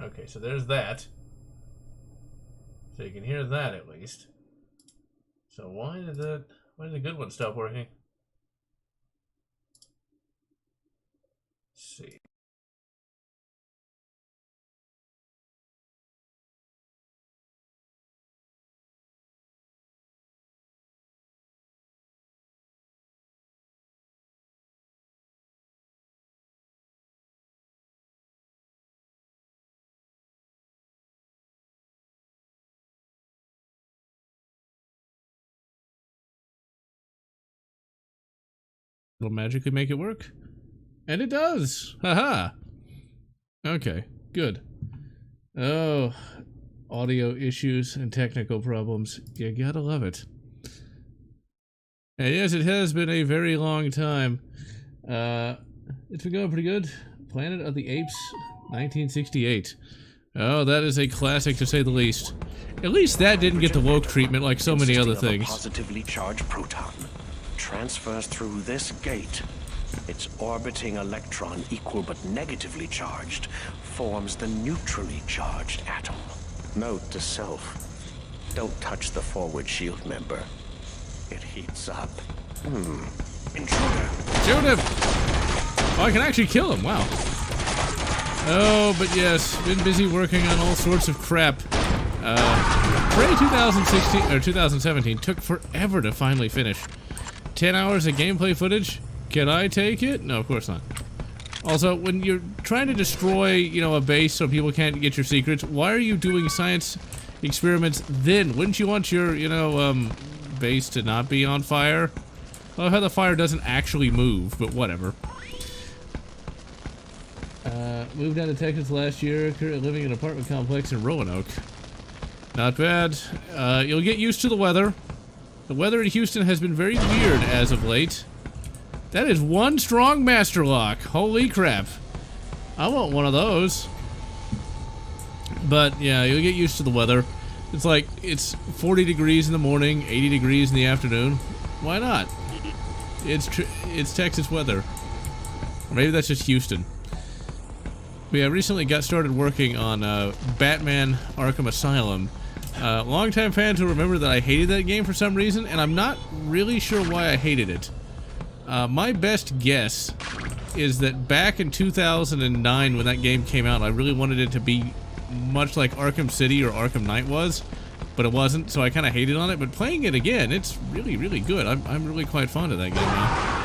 Okay, so there's that. So you can hear that at least. So why did the good one stop working? Let's see. Will magically make it work? And it does! Haha! Okay, good. Oh, audio issues and technical problems. You gotta love it. And yes, it has been a very long time. It's been going pretty good. Planet of the Apes, 1968. Oh, that is a classic to say the least. At least that didn't get the woke treatment like so many other things. Positively charged proton transfers through this gate. Its orbiting electron, equal but negatively charged, forms the neutrally charged atom. Note to self: don't touch the forward shield member. It heats up. Intruder! Shoot him! Oh, I can actually kill him, wow. Oh, but yes, been busy working on all sorts of crap. Prey 2016, or 2017 took forever to finally finish. 10 hours of gameplay footage? Can I take it? No, of course not. Also, when you're trying to destroy, you know, a base so people can't get your secrets, why are you doing science experiments then? Wouldn't you want your, you know, base to not be on fire? I love how the fire doesn't actually move, but whatever. Moved down to Texas last year, currently living in an apartment complex in Roanoke. Not bad. You'll get used to the weather. The weather in Houston has been very weird as of late. That is one strong master lock. Holy crap. I want one of those. But yeah, you'll get used to the weather. It's like, it's 40 degrees in the morning, 80 degrees in the afternoon. Why not? It's Texas weather. Or maybe that's just Houston. But yeah, I recently got started working on Batman Arkham Asylum. Longtime fans will remember that I hated that game for some reason, and I'm not really sure why I hated it. My best guess is that back in 2009 when that game came out, I really wanted it to be much like Arkham City or Arkham Knight was, but it wasn't, so I kind of hated on it. But playing it again, it's really, really good. I'm really quite fond of that game now.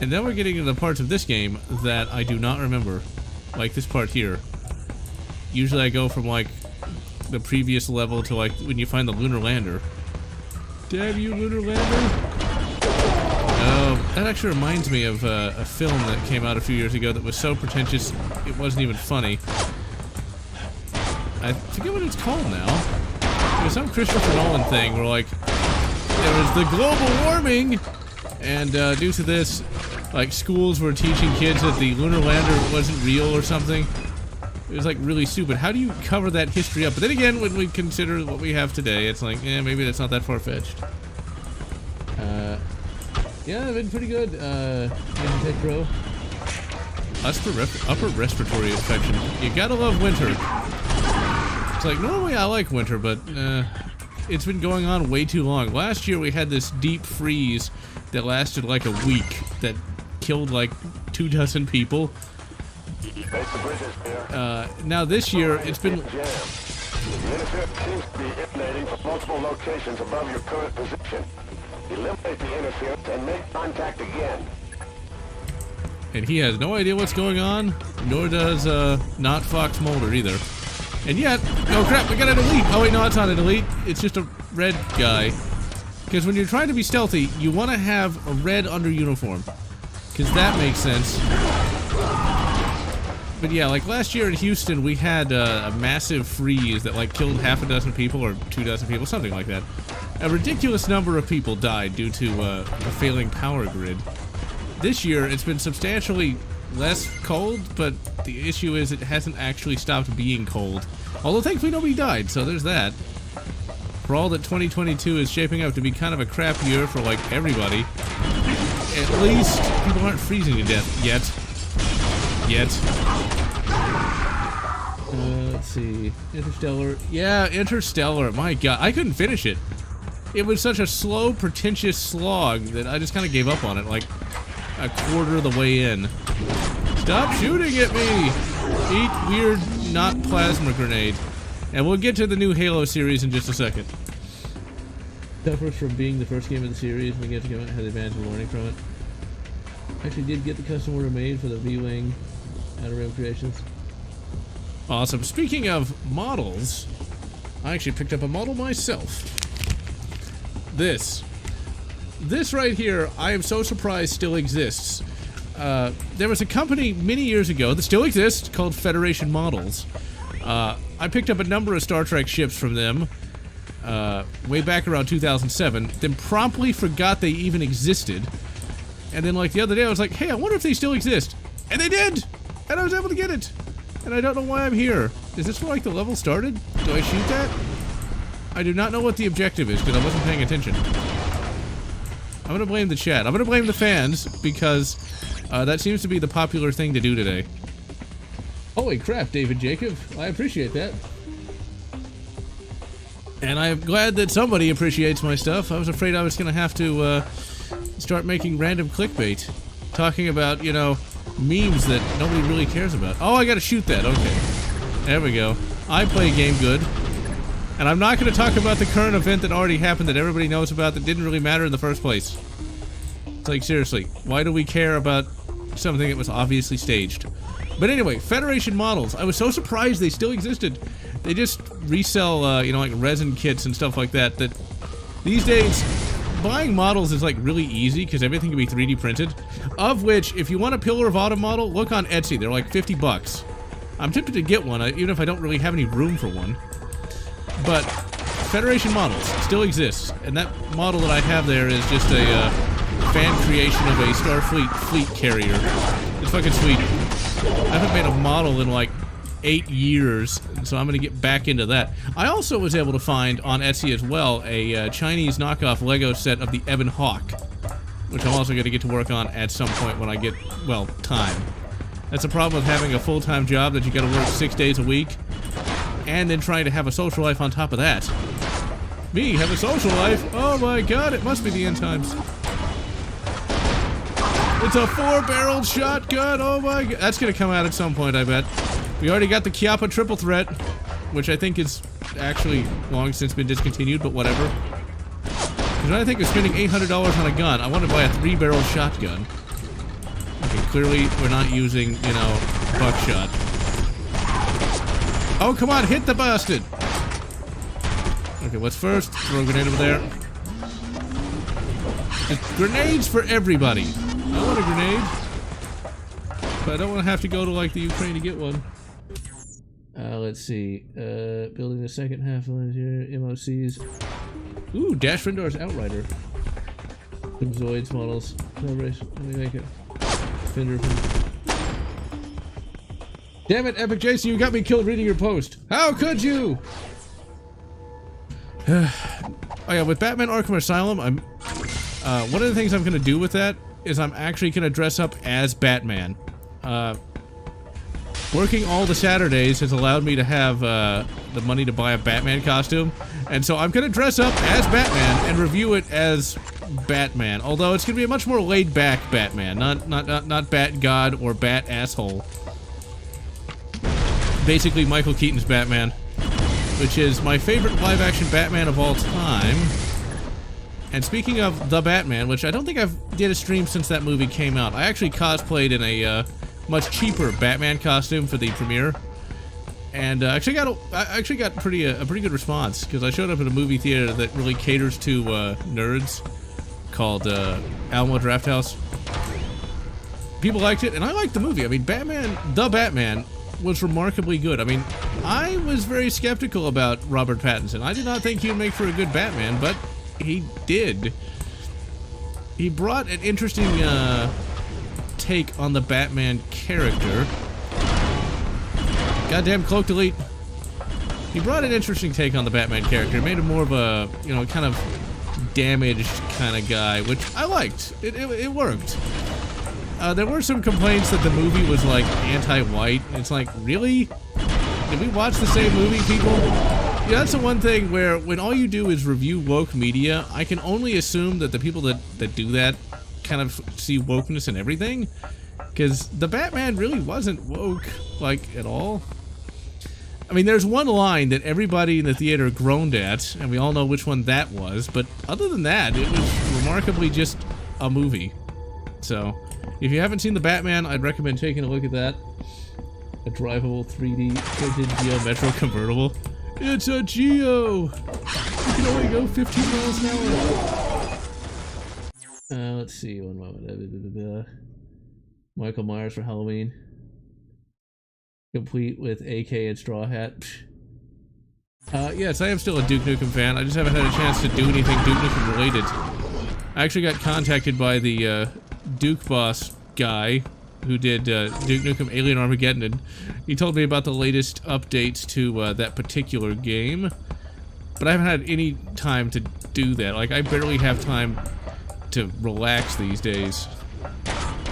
And then we're getting into the parts of this game that I do not remember, like this part here. Usually I go from like the previous level to like when you find the lunar lander. Damn you, lunar lander! Oh, that actually reminds me of a film that came out a few years ago that was so pretentious it wasn't even funny. I forget what it's called now. It was some Christopher Nolan thing where like there was the global warming, and due to this, like schools were teaching kids that the lunar lander wasn't real or something. It was like really stupid. How do you cover that history up? But then again, when we consider what we have today, it's like, yeah, maybe that's not that far-fetched. Yeah, I've been pretty good. Tech Pro. Upper respiratory infection. You gotta love winter. It's like, normally I like winter, but it's been going on way too long. Last year we had this deep freeze that lasted like a week that killed like 24 people. Now this year it's been... The intercept seems to be emanating from multiple locations above your current position. Eliminate the interference and make contact again. And he has no idea what's going on, nor does not Fox Mulder either. And yet, oh crap, we got an elite. Oh wait, no, it's not an elite. It's just a red guy. Because when you're trying to be stealthy, you want to have a red under uniform. Because that makes sense. But yeah, like last year in Houston, we had a massive freeze that like killed half a dozen people or 24 people, something like that. A ridiculous number of people died due to a failing power grid. This year, it's been substantially less cold, but the issue is it hasn't actually stopped being cold. Although thankfully nobody died, so there's that. For all that 2022 is shaping up to be kind of a crap year for like everybody, at least people aren't freezing to death yet. Let's see. Interstellar. Yeah, Interstellar. My god, I couldn't finish it. It was such a slow, pretentious slog that I just kind of gave up on it, like a quarter of the way in. Stop shooting at me! Eat weird, not plasma grenade. And we'll get to the new Halo series in just a second. Suffers from being the first game of the series, we get to go out and have the advantage of learning from it. Actually did get the custom order made for the V-Wing Outer Rim Creations. Awesome. Speaking of models, I actually picked up a model myself. This right here, I am so surprised still exists. There was a company many years ago that still exists called Federation Models. I picked up a number of Star Trek ships from them way back around 2007, then promptly forgot they even existed. And then like the other day I was like, hey, I wonder if they still exist. And they did! And I was able to get it! And I don't know why I'm here. Is this where like the level started? Do I shoot that? I do not know what the objective is because I wasn't paying attention. I'm gonna blame the chat. I'm gonna blame the fans because that seems to be the popular thing to do today. Holy crap, David Jacob. I appreciate that. And I'm glad that somebody appreciates my stuff. I was afraid I was gonna have to start making random clickbait. Talking about, you know, memes that nobody really cares about. Oh, I gotta shoot that. Okay. There we go. I play game good. And I'm not going to talk about the current event that already happened that everybody knows about that didn't really matter in the first place. It's like, seriously, why do we care about something that was obviously staged? But anyway, Federation Models. I was so surprised they still existed. They just resell, you know, like resin kits and stuff like that, that these days, buying models is like really easy because everything can be 3D printed. Of which, if you want a Pillar of Autumn model, look on Etsy. They're like 50 bucks. I'm tempted to get one, even if I don't really have any room for one. But Federation Models still exists, and that model that I have there is just a fan creation of a Starfleet fleet carrier. It's fucking sweet. I haven't made a model in like 8 years, so I'm going to get back into that. I also was able to find on Etsy as well a Chinese knockoff Lego set of the Ebon Hawk, which I'm also going to get to work on at some point when I get, well, time. That's the problem with having a full-time job that you got to work 6 days a week. And then trying to have a social life on top of that. Me, have a social life? Oh my god, it must be the end times. It's a 4-barreled shotgun, oh my god. That's gonna come out at some point, I bet. We already got the Chiappa triple threat, which I think is actually long since been discontinued, but whatever. Because when I think of spending $800 on a gun, I want to buy a 3-barrel shotgun. Okay, clearly we're not using, you know, buckshot. Oh, come on, hit the bastard! Okay, what's first? Throw a grenade over there. It's grenades for everybody. I want a grenade. But I don't want to have to go to, like, the Ukraine to get one. Let's see. Building the second half of here. MOCs. Ooh, Dash Rendar's Outrider. Some Zoids models. Celebration. Let me make it. Fender from... Damn it, Epic Jason, you got me killed reading your post. How could you? Oh yeah, with Batman Arkham Asylum, I'm... one of the things I'm gonna do with that is I'm actually gonna dress up as Batman. Working all the Saturdays has allowed me to have, the money to buy a Batman costume. And so I'm gonna dress up as Batman and review it as Batman. Although it's gonna be a much more laid-back Batman, not Bat God or Bat Asshole. Basically Michael Keaton's Batman, which is my favorite live-action Batman of all time. And speaking of the Batman, which I don't think I've did a stream since that movie came out, I actually cosplayed in a much cheaper Batman costume for the premiere, and I actually got a pretty good response because I showed up at a movie theater that really caters to nerds called Alamo Drafthouse. People liked it, and I liked the movie. I mean, The Batman was remarkably good. I mean, I was very skeptical about Robert Pattinson. I did not think he would make for a good Batman, but he did. He brought an interesting take on the Batman character. Goddamn cloak delete. He brought an interesting take on the Batman character. It made him more of a, you know, kind of damaged kind of guy, which I liked. It worked. There were some complaints that the movie was, like, anti-white. It's like, really? Did we watch the same movie, people? Yeah, that's the one thing where when all you do is review woke media, I can only assume that the people that do that kind of see wokeness in everything. Because the Batman really wasn't woke, like, at all. I mean, there's one line that everybody in the theater groaned at, and we all know which one that was, but other than that, it was remarkably just a movie. So, if you haven't seen the Batman, I'd recommend taking a look at that. A drivable 3D printed Geo Metro convertible. It's a Geo! You can only go 15 miles an hour. Let's see, one moment. Michael Myers for Halloween. Complete with AK and straw hat. Yes, I am still a Duke Nukem fan. I just haven't had a chance to do anything Duke Nukem related. I actually got contacted by the Duke Boss guy who did Duke Nukem Alien Armageddon, and he told me about the latest updates to that particular game. But I haven't had any time to do that. Like, I barely have time to relax these days.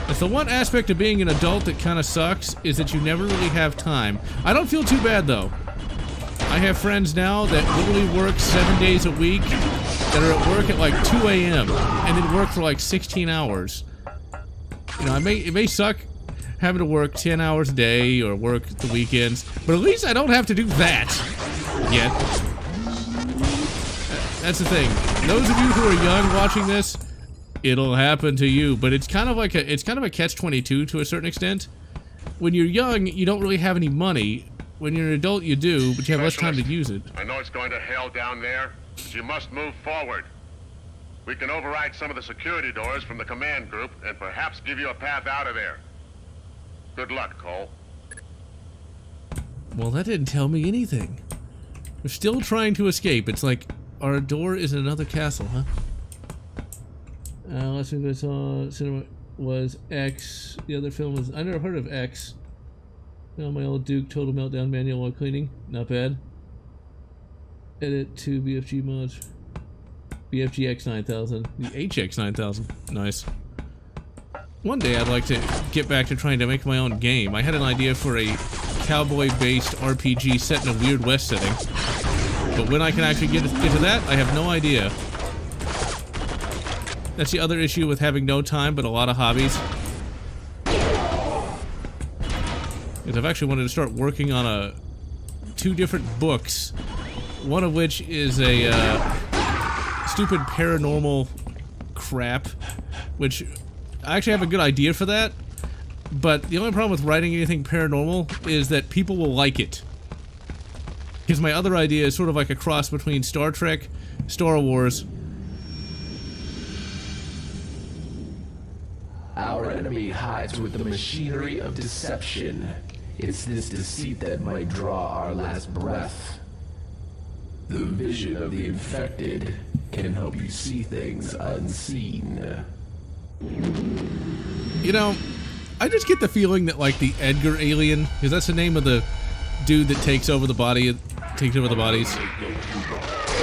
That's the one aspect of being an adult that kind of sucks, is that you never really have time. I don't feel too bad, though. I have friends now that literally work 7 days a week, that are at work at like 2 a.m. and then work for like 16 hours. You know, it may suck having to work 10 hours a day or work the weekends, but at least I don't have to do that yet. That's the thing. Those of you who are young watching this, it'll happen to you, but it's kind of like a catch-22 to a certain extent. When you're young, you don't really have any money. When you're an adult, you do, but you have less time to use it. I know it's going to hell down there, but you must move forward. We can override some of the security doors from the command group and perhaps give you a path out of there. Good luck, Cole. Well, that didn't tell me anything. We're still trying to escape. It's like our door is in another castle, huh? Last thing I saw cinema was X. The other film was, I never heard of X. Found my old Duke Total Meltdown manual while cleaning. Not bad. Edit to BFG mods. BFG X9000. The HX9000. Nice. One day I'd like to get back to trying to make my own game. I had an idea for a cowboy-based RPG set in a Weird West setting. But when I can actually get to that, I have no idea. That's the other issue with having no time, but a lot of hobbies. Is I've actually wanted to start working on two different books. One of which is a stupid paranormal crap, which I actually have a good idea for that. But the only problem with writing anything paranormal is that people will like it. Because my other idea is sort of like a cross between Star Trek, Star Wars. Our enemy hides with the machinery of deception. It's this deceit that might draw our last breath. The vision of the infected can help you see things unseen. You know, I just get the feeling that, like, the Edgar alien, because that's the name of the dude that takes over the bodies.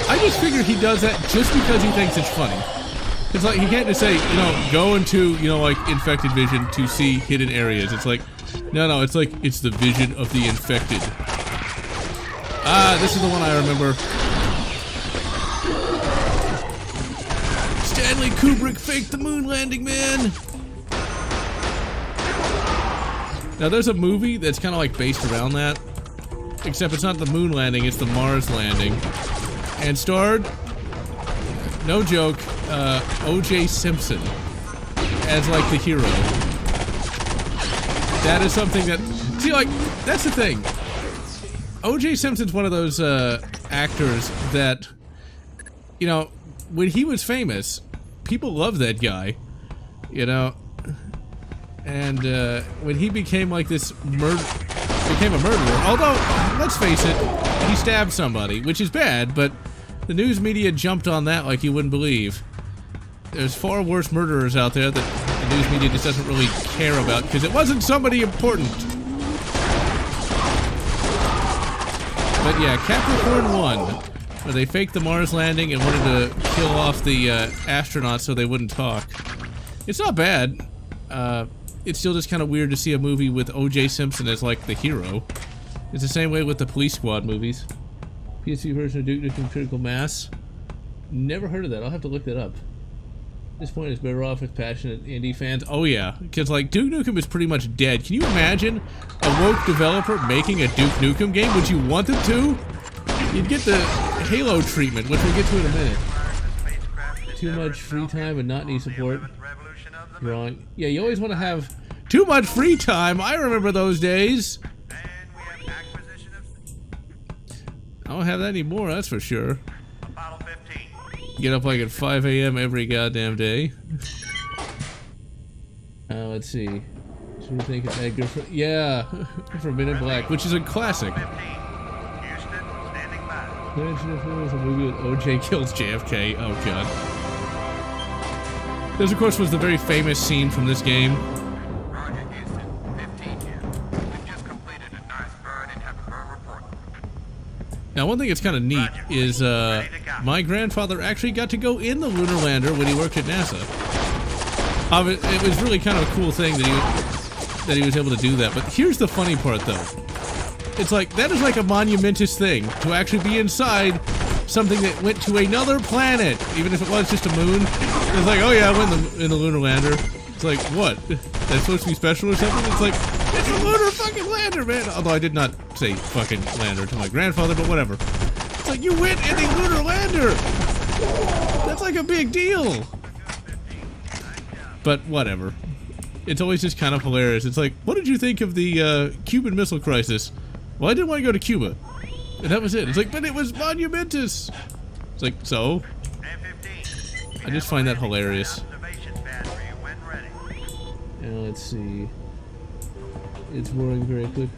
I just figure he does that just because he thinks it's funny. It's like, he can't just say, you know, go into, you know, like, infected vision to see hidden areas. It's like, no, it's like, it's the vision of the infected. Ah, this is the one I remember. Stanley Kubrick faked the moon landing, man! Now, there's a movie that's kind of like based around that. Except it's not the moon landing, it's the Mars landing. And starred, no joke, O.J. Simpson as, like, the hero. That is something that... See, like, that's the thing. O.J. Simpson's one of those actors that, you know, when he was famous, people loved that guy, you know. And when he became like this became a murderer, although, let's face it, he stabbed somebody, which is bad, but the news media jumped on that like you wouldn't believe. There's far worse murderers out there that the news media just doesn't really care about, because it wasn't somebody important. But yeah, Capricorn 1, where they faked the Mars landing and wanted to kill off the astronauts so they wouldn't talk. It's not bad. It's still just kind of weird to see a movie with O.J. Simpson as, like, the hero. It's the same way with the Police Squad movies. PS2 version of Duke Nukem Critical Mass. Never heard of that. I'll have to look that up. This point is better off with passionate indie fans. Oh yeah, because like Duke Nukem is pretty much dead. Can you imagine a woke developer making a Duke Nukem game? Would you want them to? You'd get the Halo treatment, which we'll get to in a minute. Too much free time and not any support. Wrong. Yeah, you always want to have too much free time. I remember those days. I don't have that anymore, that's for sure. Get up like at 5 a.m. every goddamn day. Let's see. Should we think of Edgar for, yeah, for Men in Black, which is a classic. Mention of a movie with OJ kills JFK. Oh god. This, of course, was the very famous scene from this game. Now, one thing that's kind of neat is my grandfather actually got to go in the lunar lander when he worked at NASA. It was really kind of a cool thing that he was able to do that. But here's the funny part, though. It's like, that is like a monumentous thing to actually be inside something that went to another planet, even if it was just a moon. It's like, oh yeah, I went in the lunar lander. It's like, what? That's supposed to be special or something? It's like, it's a lunar fucking lander, man! Although I did not say fucking lander to my grandfather, but whatever. It's like, you went in the lunar lander! That's like a big deal! But whatever. It's always just kind of hilarious. It's like, what did you think of the Cuban Missile Crisis? Well, I didn't want to go to Cuba. And that was it. It's like, but it was monumentous! It's like, so? I just find that hilarious. Now let's see. It's roaring very quick.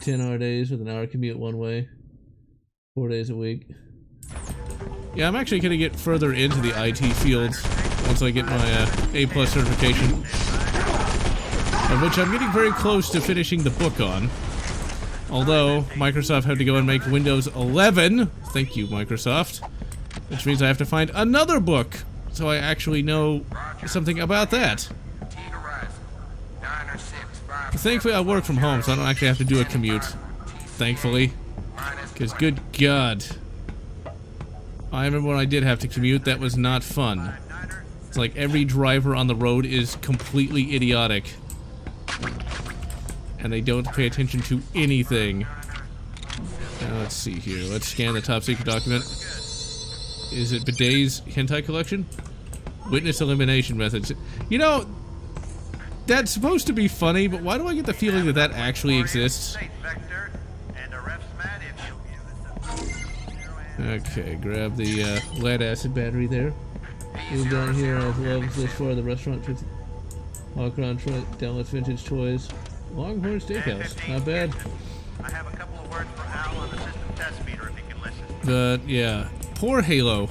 10-hour days with an hour commute one way. 4 days a week. Yeah, I'm actually going to get further into the IT fields once I get my A+ certification. Of which I'm getting very close to finishing the book on. Although, Microsoft had to go and make Windows 11. Thank you, Microsoft. Which means I have to find another book. So I actually know something about that. Thankfully, I work from home, so I don't actually have to do a commute. Thankfully. Because, good God. I remember when I did have to commute, that was not fun. It's like every driver on the road is completely idiotic. And they don't pay attention to anything. Now, let's see here. Let's scan the top secret document. Is it Bidet's hentai collection? Witness elimination methods. You know, that's supposed to be funny, but why do I get the feeling that that actually exists? Okay, grab the lead acid battery there. Move down here, I love this for the restaurant. Walk around, download vintage toys. Longhorn Steakhouse, not bad. I have a couple of words for Al on the system test meter if you can listen. But yeah, poor Halo.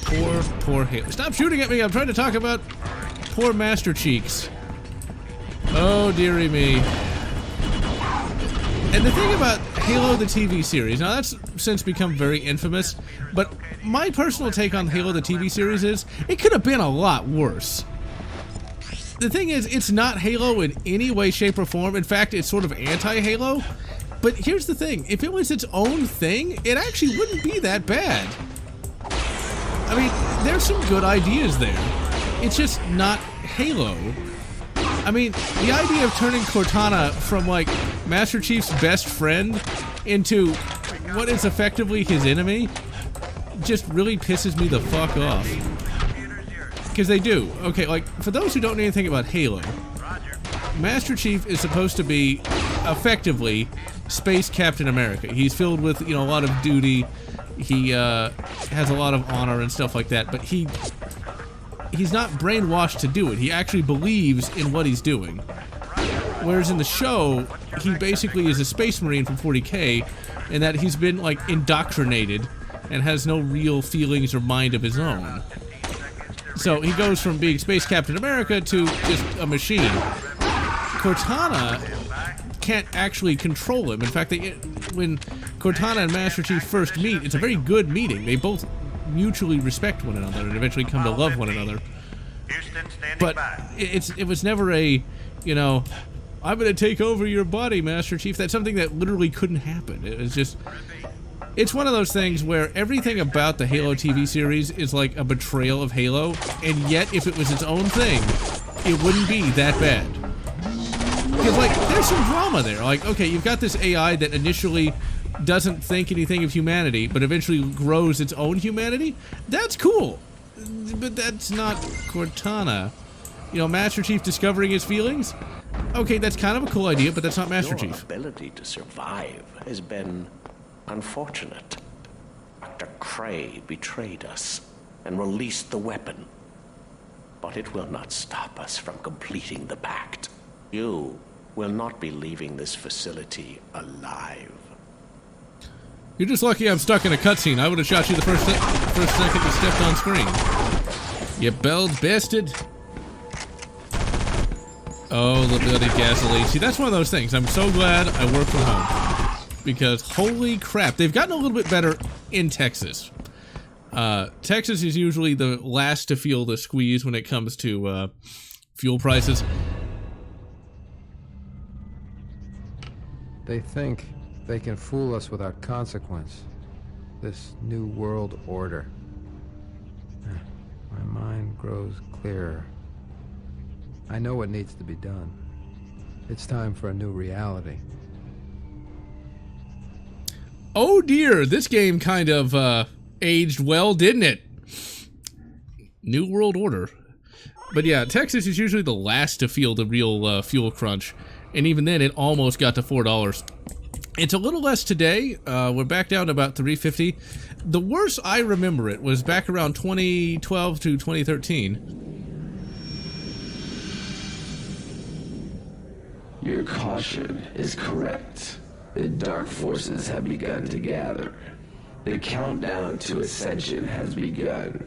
Poor Halo. Stop shooting at me, I'm trying to talk about poor Master Cheeks. Oh, dearie me. And the thing about Halo the TV series, now that's since become very infamous, but my personal take on Halo the TV series is, it could have been a lot worse. The thing is, it's not Halo in any way, shape, or form. In fact, it's sort of anti-Halo. But here's the thing, if it was its own thing, it actually wouldn't be that bad. I mean, there's some good ideas there. It's just not Halo. I mean, the idea of turning Cortana from, like, Master Chief's best friend into what is effectively his enemy just really pisses me the fuck off. Because they do. Okay, like, for those who don't know anything about Halo, Master Chief is supposed to be, effectively, Space Captain America. He's filled with, you know, a lot of duty. He, has a lot of honor and stuff like that, but he's not brainwashed to do it. He actually believes in what he's doing. Whereas in the show, he basically is a Space Marine from 40K, and that he's been, like, indoctrinated and has no real feelings or mind of his own. So he goes from being Space Captain America to just a machine. Cortana can't actually control him. In fact, when Cortana and Master Chief first meet, it's a very good meeting. They both mutually respect one another and eventually come to love one another. But it was never a, you know, I'm gonna take over your body, Master Chief. That's something that literally couldn't happen. It was just... It's one of those things where everything about the Halo TV series is like a betrayal of Halo, and yet if it was its own thing, it wouldn't be that bad. Because, like, there's some drama there. Like, okay, you've got this AI that initially doesn't think anything of humanity, but eventually grows its own humanity. That's cool. But that's not Cortana. You know, Master Chief discovering his feelings? Okay, that's kind of a cool idea, but that's not Master Chief. Your ability to survive has been unfortunate. Dr. Cray betrayed us and released the weapon. But it will not stop us from completing the pact. You will not be leaving this facility alive. You're just lucky I'm stuck in a cutscene. I would have shot you the first second you stepped on screen. You belled bastard. Oh, the bloody gasoline. See, that's one of those things. I'm so glad I work from home. Because, holy crap, they've gotten a little bit better in Texas. Texas is usually the last to feel the squeeze when it comes to fuel prices. They think they can fool us without consequence. This new world order. My mind grows clearer. I know what needs to be done. It's time for a new reality. Oh dear, this game kind of aged well, didn't it? New World Order. But yeah, Texas is usually the last to feel the real fuel crunch. And even then, it almost got to $4. It's a little less today. We're back down to about $3.50. The worst I remember it was back around 2012 to 2013. Your caution is correct. The dark forces have begun to gather. The countdown to ascension has begun.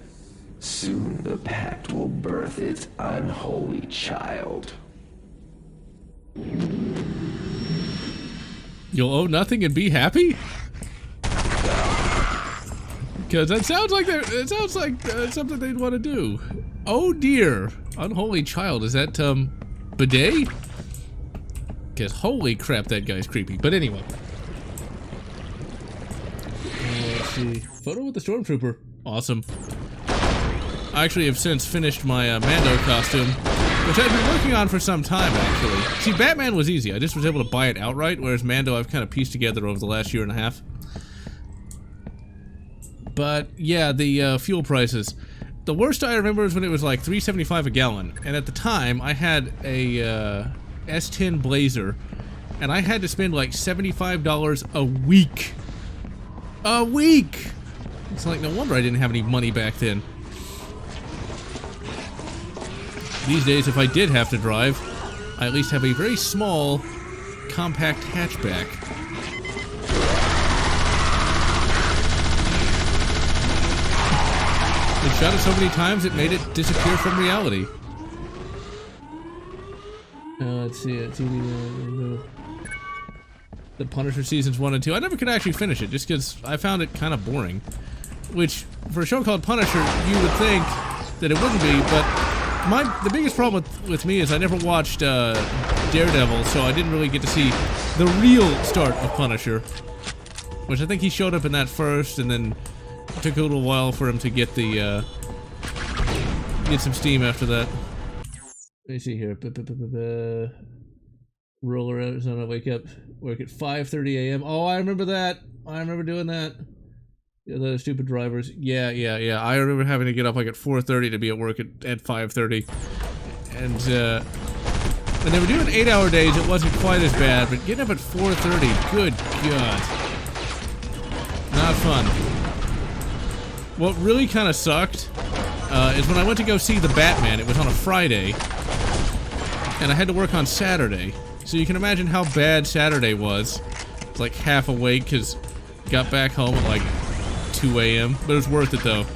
Soon the pact will birth its unholy child. You'll owe nothing and be happy? Because that sounds like something they'd want to do. Oh dear, unholy child. Is that bidet? Because holy crap, that guy's creepy. But anyway, let's see. Photo with the stormtrooper. Awesome. I actually have since finished my Mando costume, which I've been working on for some time, actually. See, Batman was easy. I just was able to buy it outright, whereas Mando I've kind of pieced together over the last year and a half. But, yeah, the fuel prices. The worst I remember is when it was like $3.75 a gallon. And at the time, I had a S10 Blazer, and I had to spend like $75 a week. A week! It's like, no wonder I didn't have any money back then. These days, if I did have to drive, I at least have a very small, compact hatchback. It shot it so many times it made it disappear from reality. Let's see, the Punisher seasons 1 and 2. I never could actually finish it, just because I found it kind of boring. Which, for a show called Punisher, you would think that it wouldn't be, but the biggest problem with me is I never watched Daredevil, so I didn't really get to see the real start of Punisher. Which I think he showed up in that first, and then it took a little while for him to get the get some steam after that. Let me see here. Roller Arizona, work at 5:30 a.m. Oh, I remember that. I remember doing that. Yeah, the stupid drivers. Yeah. I remember having to get up like at 4:30 to be at work at 5:30. And when they were doing 8-hour days, it wasn't quite as bad, but getting up at 4:30, good God. Not fun. What really kind of sucked is when I went to go see the Batman. It was on a Friday, and I had to work on Saturday. So you can imagine how bad Saturday was. It's like half awake because got back home at like 2 a.m. But it was worth it though,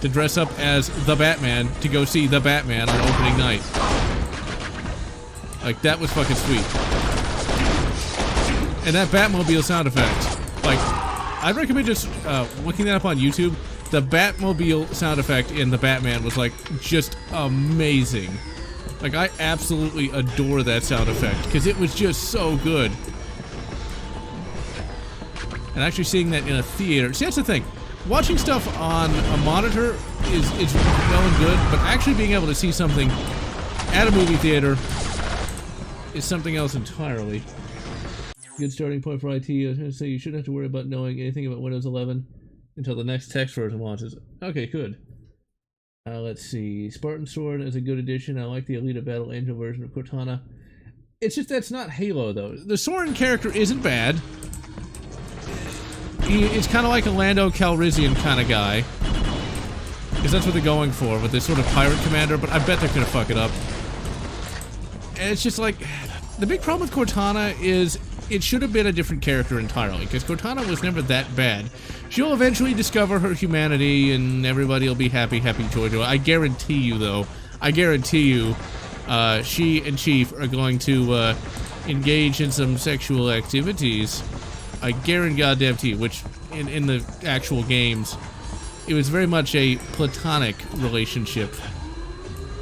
to dress up as the Batman to go see the Batman on opening night. Like, that was fucking sweet. And that Batmobile sound effect, like, I'd recommend just looking that up on YouTube. The Batmobile sound effect in the Batman was like just amazing. Like, I absolutely adore that sound effect, because it was just so good. And actually seeing that in a theater... See, that's the thing. Watching stuff on a monitor is well and good, but actually being able to see something at a movie theater is something else entirely. Good starting point for IT. I was going to say you shouldn't have to worry about knowing anything about Windows 11 until the next text version launches. Okay, good. Let's see. Spartan Sword is a good addition. I like the Alita Battle Angel version of Cortana. It's just that's not Halo, though. The Soren character isn't bad. It's kind of like a Lando Calrissian kind of guy. Because that's what they're going for, with this sort of pirate commander, but I bet they're going to fuck it up. And it's just like... The big problem with Cortana is it should have been a different character entirely, because Cortana was never that bad. She'll eventually discover her humanity, and everybody will be happy, joy. I guarantee you, though, she and Chief are going to engage in some sexual activities. I guarantee you, which in the actual games, it was very much a platonic relationship,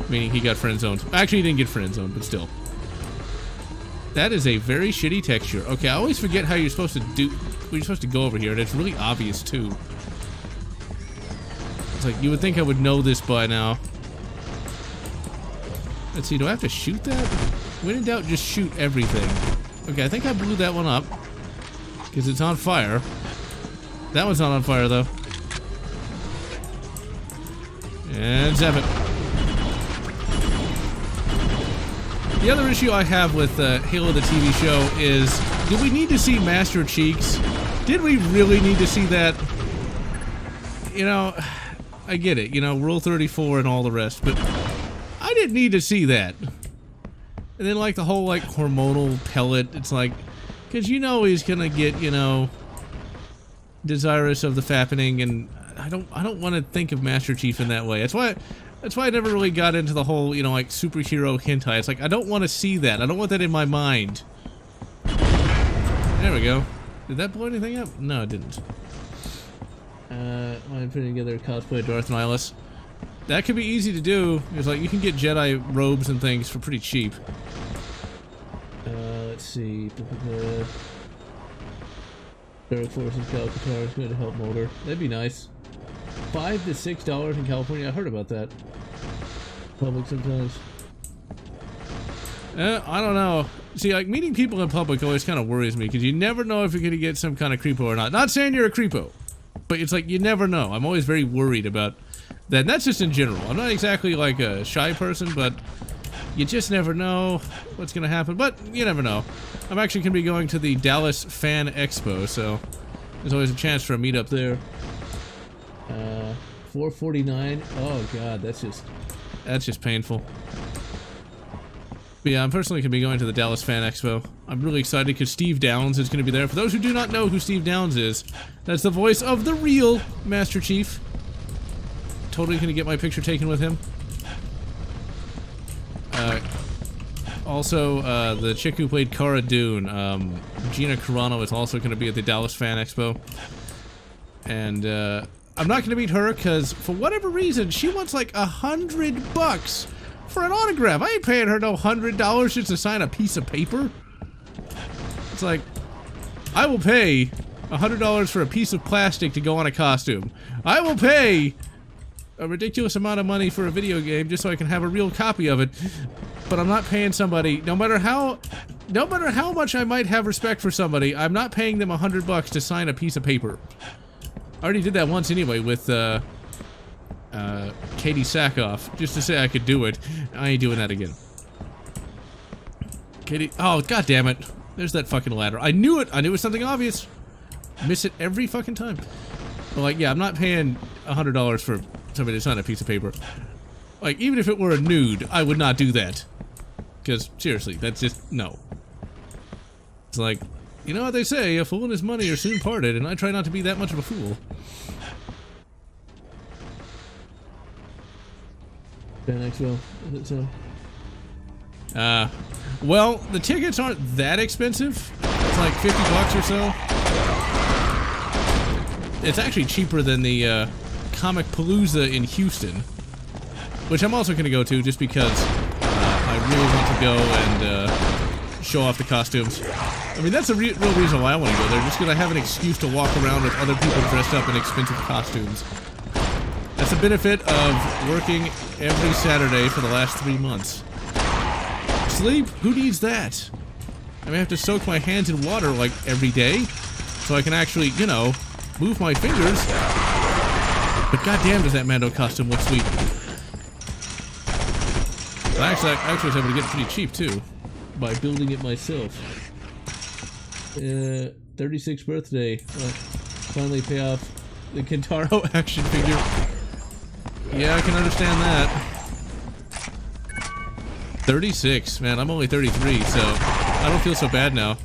meaning he got friend-zoned. Actually, he didn't get friend-zoned, but still. That is a very shitty texture. Okay, I always forget how you're supposed to do... You're supposed to go over here, and it's really obvious, too. It's like, you would think I would know this by now. Let's see, do I have to shoot that? When in doubt, just shoot everything. Okay, I think I blew that one up. Because it's on fire. That one's not on fire, though. And zap it. The other issue I have with Halo the TV show is, do we need to see Master Cheeks? Did we really need to see that? You know, I get it, you know, Rule 34 and all the rest, but I didn't need to see that. And then, like, the whole, like, hormonal pellet, it's like, because you know he's gonna get, you know, desirous of the fappening, and I don't want to think of Master Chief in that way. That's why I never really got into the whole, you know, like, superhero hentai. It's like, I don't want to see that. I don't want that in my mind. There we go. Did that blow anything up? No, it didn't. I'm putting together a cosplay of Darth Nihilus. That could be easy to do. It's like, you can get Jedi robes and things for pretty cheap. Let's see. Dark Forces Calcatar is going to help Mulder. That'd be nice. $5 to $6 in California. I heard about that. Public sometimes. I don't know. See, like, meeting people in public always kind of worries me, because you never know if you're going to get some kind of creepo or not. Not saying you're a creepo, but it's like, you never know. I'm always very worried about that. And that's just in general. I'm not exactly like a shy person, but you just never know what's going to happen. But you never know. I'm actually going to be going to the Dallas Fan Expo, so there's always a chance for a meetup there. $4.49. Oh god, that's just painful. But yeah, I'm personally going to be going to the Dallas Fan Expo. I'm really excited because Steve Downs is going to be there. For those who do not know who Steve Downs is, that's the voice of the real Master Chief. Totally going to get my picture taken with him. Also, the chick who played Cara Dune, Gina Carano, is also going to be at the Dallas Fan Expo. And, I'm not going to meet her because, for whatever reason, she wants like $100 for an autograph. I ain't paying her no $100 just to sign a piece of paper. It's like, I will pay $100 for a piece of plastic to go on a costume. I will pay a ridiculous amount of money for a video game just so I can have a real copy of it. But I'm not paying somebody, no matter how much I might have respect for somebody, I'm not paying them $100 to sign a piece of paper. I already did that once anyway with Katie Sackhoff, just to say I could do it. I ain't doing that again. Katie, oh god damn it! There's that fucking ladder. I knew it. I knew it was something obvious. Miss it every fucking time. But like, yeah, I'm not paying $100 for somebody to sign a piece of paper. Like, even if it were a nude, I would not do that. Because seriously, that's just no. It's like, you know what they say, a fool and his money are soon parted, and I try not to be that much of a fool. Fan Expo, is it so? Well, the tickets aren't that expensive. It's like $50 or so. It's actually cheaper than the Comic Palooza in Houston, which I'm also going to go to just because I to go and show off the costumes. I mean, that's the real reason why I want to go there, just because I have an excuse to walk around with other people dressed up in expensive costumes. That's the benefit of working every Saturday for the last 3 months. Sleep? Who needs that? I mean, I have to soak my hands in water like every day, so I can actually, you know, move my fingers. But goddamn, does that Mando costume look sweet? I actually was able to get it pretty cheap too, by building it myself. 36th birthday. Finally pay off the Kintaro action figure. Yeah, I can understand that. 36, man, I'm only 33, so I don't feel so bad now.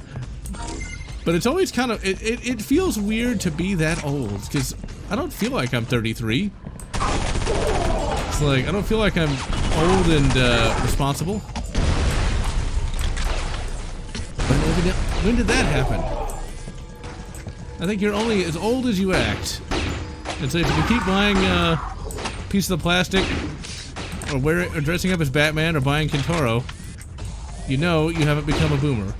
But it's always kind of, it feels weird to be that old, because I don't feel like I'm 33. It's like, I don't feel like I'm old and responsible. When did that happen? I think you're only as old as you act. And so if you keep buying pieces of plastic, or dressing up as Batman, or buying Kintaro, you know you haven't become a boomer.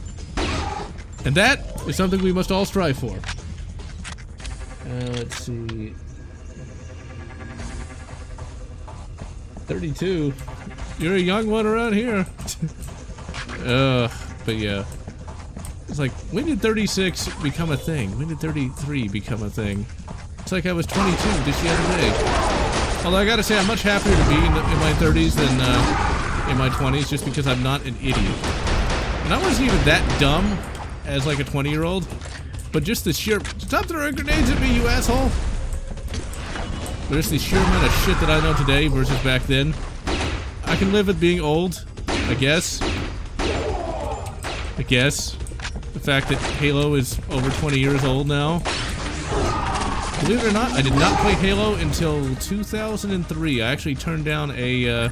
And that is something we must all strive for. Let's see. 32. You're a young one around here. But yeah. It's like, when did 36 become a thing? When did 33 become a thing? It's like I was 22 just the other day. Although I gotta say, I'm much happier to be in my 30s than in my 20s, just because I'm not an idiot. And I wasn't even that dumb as like a 20-year-old, but just the sheer— stop throwing grenades at me, you asshole! But just the sheer amount of shit that I know today versus back then. I can live with being old, I guess. The fact that Halo is over 20 years old now. Believe it or not, I did not play Halo until 2003. I actually turned down a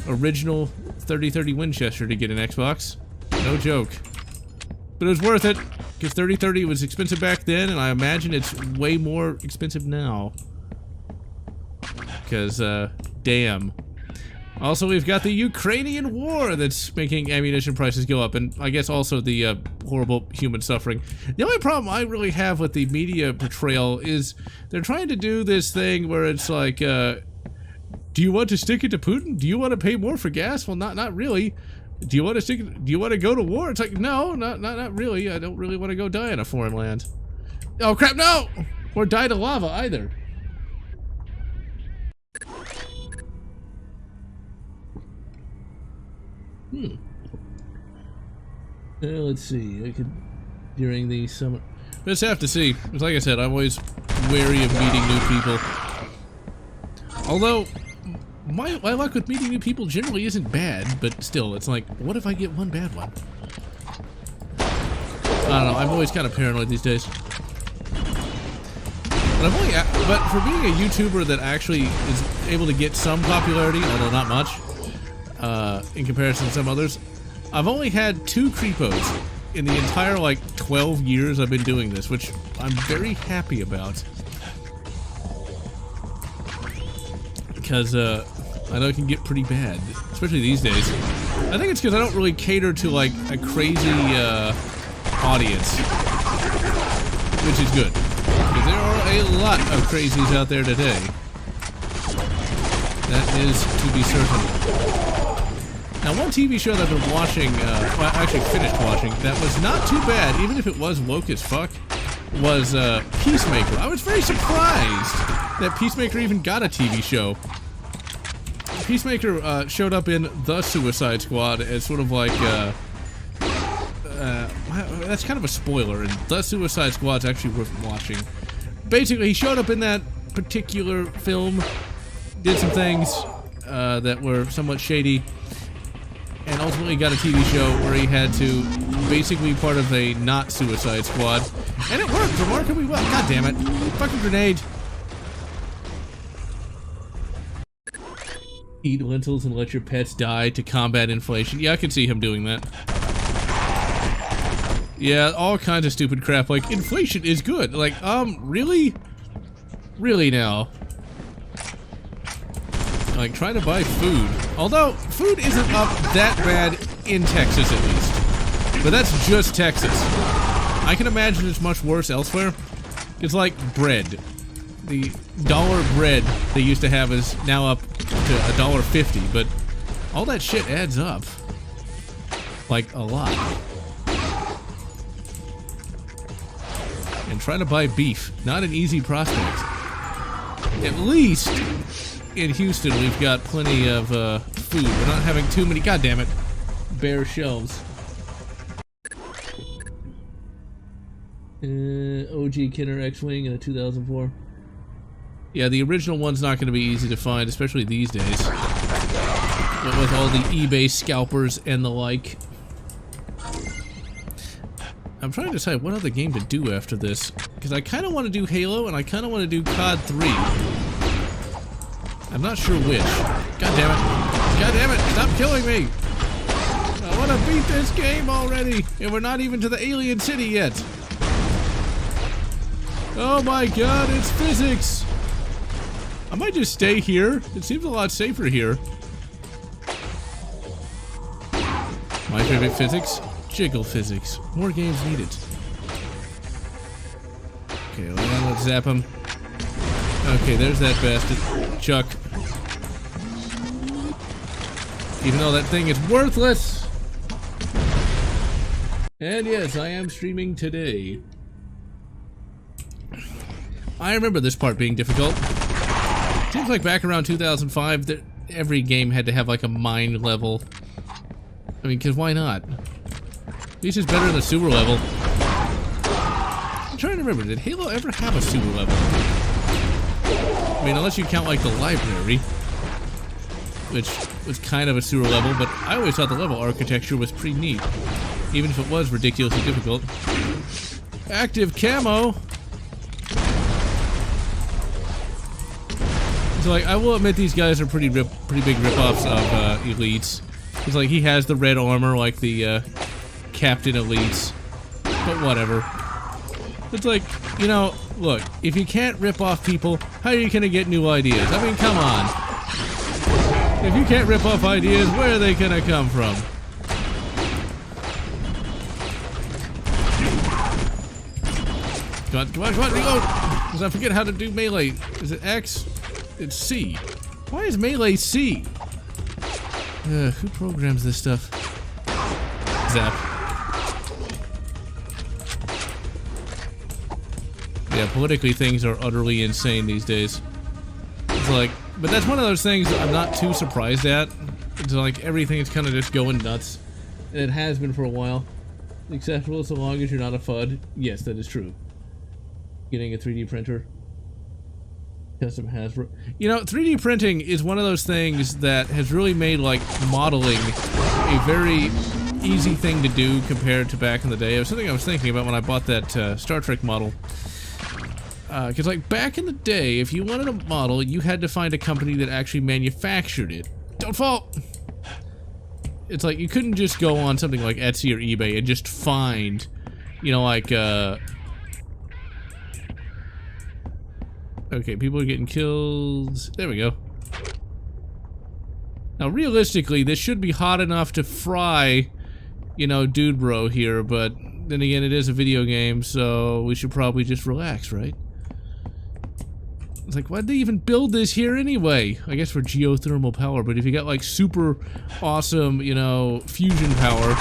original 3030 Winchester to get an Xbox. No joke. But it was worth it, because 3030 was expensive back then, and I imagine it's way more expensive now. Because, damn. Also, we've got the Ukrainian war that's making ammunition prices go up, and I guess also the horrible human suffering. The only problem I really have with the media portrayal is they're trying to do this thing where it's like, do you want to stick it to Putin? Do you want to pay more for gas? Well, not really. Do you want to go to war? It's like, no, not really. I don't really want to go die in a foreign land. Oh crap, no! Or die to lava either. Let's see. I could during the summer. Let's have to see. Because like I said, I'm always wary of meeting new people. Although my luck with meeting new people generally isn't bad, but still, it's like, what if I get one bad one? I don't know. I'm always kind of paranoid these days. But for being a YouTuber that actually is able to get some popularity, although not much, in comparison to some others, I've only had 2 creepos in the entire, like, 12 years I've been doing this, which I'm very happy about. Because, I know it can get pretty bad, especially these days. I think it's because I don't really cater to, like, a crazy, audience. Which is good. Because there are a lot of crazies out there today. That is to be certain. Now, one TV show that I've been watching, well, I actually finished watching, that was not too bad, even if it was woke as fuck, was Peacemaker. I was very surprised that Peacemaker even got a TV show. Peacemaker showed up in The Suicide Squad as sort of like, that's kind of a spoiler, and The Suicide Squad's actually worth watching. Basically, he showed up in that particular film, did some things that were somewhat shady, and ultimately got a TV show where he had to basically be part of a not Suicide Squad. And it worked remarkably well. God damn it. Fucking grenade. Eat lentils and let your pets die to combat inflation. Yeah, I can see him doing that. Yeah, all kinds of stupid crap like, inflation is good. Like, really? Really now? Like, try to buy food. Although, food isn't up that bad in Texas at least. But that's just Texas. I can imagine it's much worse elsewhere. It's like bread. The dollar bread they used to have is now up to $1.50, but all that shit adds up. Like, a lot. And trying to buy beef, not an easy prospect. At least in Houston we've got plenty of food. We're not having too many, goddammit, bare shelves. OG Kenner X-Wing in a 2004. Yeah, the original one's not going to be easy to find, especially these days. But with all the eBay scalpers and the like. I'm trying to decide what other game to do after this. Because I kind of want to do Halo, and I kind of want to do COD 3. I'm not sure which. God damn it. God damn it, stop killing me! I want to beat this game already! And we're not even to the alien city yet! Oh my god, it's physics! I might just stay here. It seems a lot safer here. My favorite physics? Jiggle physics. More games needed. Okay, let's zap him. Okay, there's that bastard. Chuck. Even though that thing is worthless! And yes, I am streaming today. I remember this part being difficult. Seems like back around 2005 that every game had to have like a mine level. I mean, cause why not? At least it's better than the sewer level. I'm trying to remember, did Halo ever have a sewer level? I mean, unless you count like the library, which was kind of a sewer level, but I always thought the level architecture was pretty neat, even if it was ridiculously difficult. Active camo! So, like, I will admit these guys are pretty big rip-offs of Elites. It's like he has the red armor like the Captain Elites, but whatever. It's like, you know, look, if you can't rip off people, how are you gonna get new ideas? I mean, come on. If you can't rip off ideas, where are they gonna come from? Come on, reload! Because I forget how to do melee. Is it X? It's C. Why is melee C? Who programs this stuff? Zap. Yeah, politically things are utterly insane these days. It's like, but that's one of those things I'm not too surprised at. It's like everything is kind of just going nuts. And it has been for a while. Acceptable so long as you're not a FUD. Yes, that is true. Getting a 3D printer. Custom Hasbro. You know, 3D printing is one of those things that has really made, like, modeling a very easy thing to do compared to back in the day. It was something I was thinking about when I bought that Star Trek model. Because, like, back in the day, if you wanted a model, you had to find a company that actually manufactured it. Don't fall! It's like, you couldn't just go on something like Etsy or eBay and just find, you know, like, okay, people are getting killed. There we go. Now, realistically, this should be hot enough to fry, you know, Dude Bro here, but then again, it is a video game, so we should probably just relax, right? It's like, why'd they even build this here anyway? I guess for geothermal power, but if you got, like, super awesome, you know, fusion power...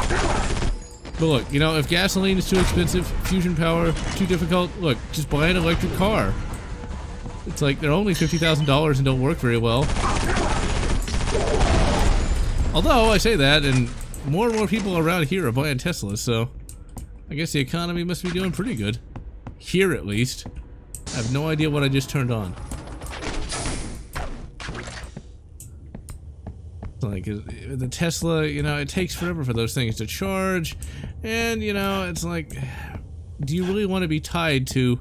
But look, you know, if gasoline is too expensive, fusion power too difficult, look, just buy an electric car. It's like, they're only $50,000 and don't work very well. Although, I say that, and more people around here are buying Teslas, so... I guess the economy must be doing pretty good. Here, at least. I have no idea what I just turned on. Like, the Tesla, you know, it takes forever for those things to charge. And, you know, it's like... Do you really want to be tied to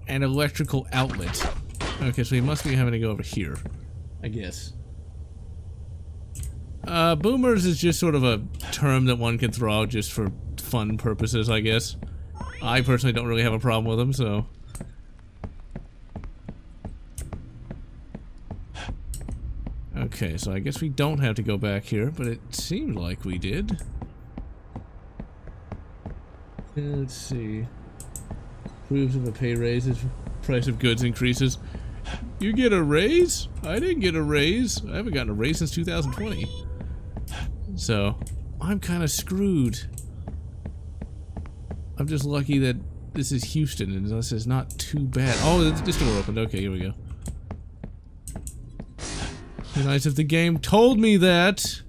an electrical outlet? Okay, so he must be having to go over here, I guess. Boomers is just sort of a term that one can throw out just for fun purposes, I guess. I personally don't really have a problem with them, so... Okay, so I guess we don't have to go back here, but it seemed like we did. Let's see. Proves of a pay raise if price of goods increases. You get a raise? I didn't get a raise. I haven't gotten a raise since 2020. So, I'm kind of screwed. I'm just lucky that this is Houston and this is not too bad. Oh, this door opened. Okay, here we go. Be nice if the game told me that.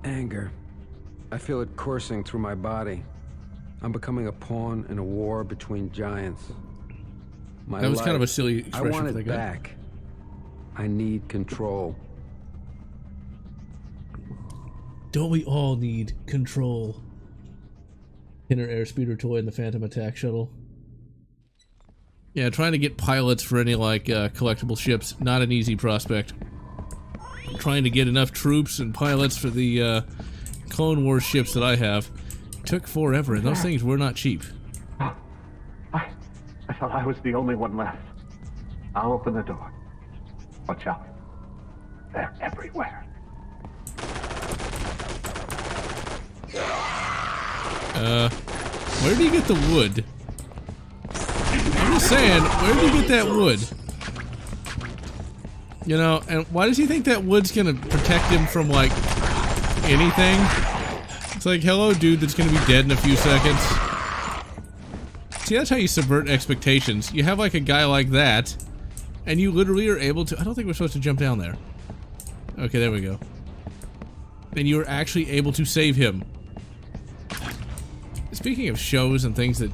Anger. I feel it coursing through my body. I'm becoming a pawn in a war between giants. My That was kind of a life, silly I expression want for the it guy. back. I need control. Don't we all need control? Inner airspeeder toy and the Phantom Attack shuttle. Yeah, trying to get pilots for any like collectible ships, not an easy prospect. Trying to get enough troops and pilots for the Clone Wars ships that I have took forever, and those things were not cheap. I thought I was the only one left. I'll open the door. Watch out. They're everywhere. Where do you get the wood? I'm just saying, where do you get that wood? You know, and why does he think that wood's gonna protect him from, like, anything? It's like, hello, dude that's gonna be dead in a few seconds. See, that's how you subvert expectations. You have, like, a guy like that, and you literally are able to... I don't think we're supposed to jump down there. Okay, there we go. And you are actually able to save him. Speaking of shows and things that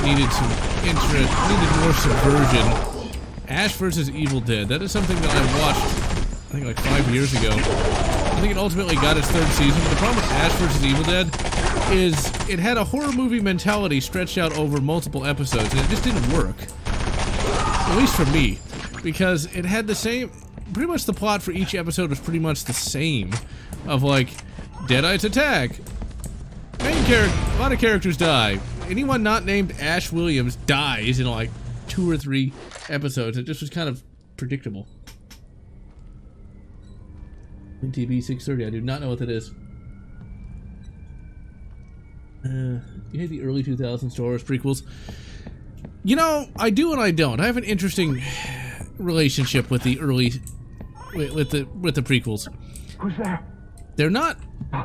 needed some interest, needed more subversion, Ash vs. Evil Dead, that is something that I watched, I think like 5 years ago. I think it ultimately got its 3rd season, but the problem with Ash vs. Evil Dead is it had a horror movie mentality stretched out over multiple episodes, and it just didn't work. At least for me, because it had the same, pretty much the plot for each episode was pretty much the same, of like, Deadites attack, main character, a lot of characters die. Anyone not named Ash Williams dies in like 2 or 3 episodes. It just was kind of predictable. NTB 630, I do not know what that is. You hate the early 2000s Star Wars prequels? You know, I do and I don't. I have an interesting relationship with the early, with the prequels. Who's there? They're not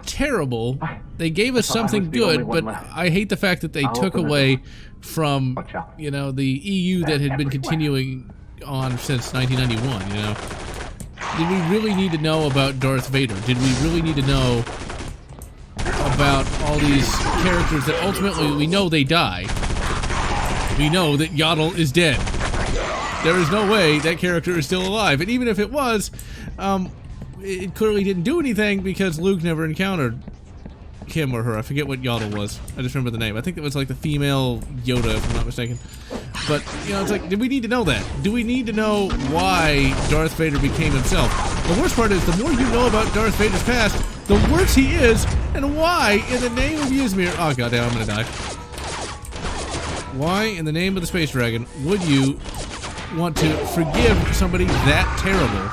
terrible. They gave us something good, but I hate the fact that they took away from, you know, the EU that had been continuing on since 1991, you know? Did we really need to know about Darth Vader? Did we really need to know about all these characters that ultimately we know they die? We know that Yaddle is dead. There is no way that character is still alive, and even if it was, it clearly didn't do anything because Luke never encountered him or her. I forget what Yaddle was. I just remember the name. I think it was like the female Yoda, if I'm not mistaken. But, you know, it's like, did we need to know that? Do we need to know why Darth Vader became himself? The worst part is, the more you know about Darth Vader's past, the worse he is, and why, in the name of Ysmir... Oh, goddamn, I'm gonna die. Why, in the name of the Space Dragon, would you want to forgive somebody that terrible?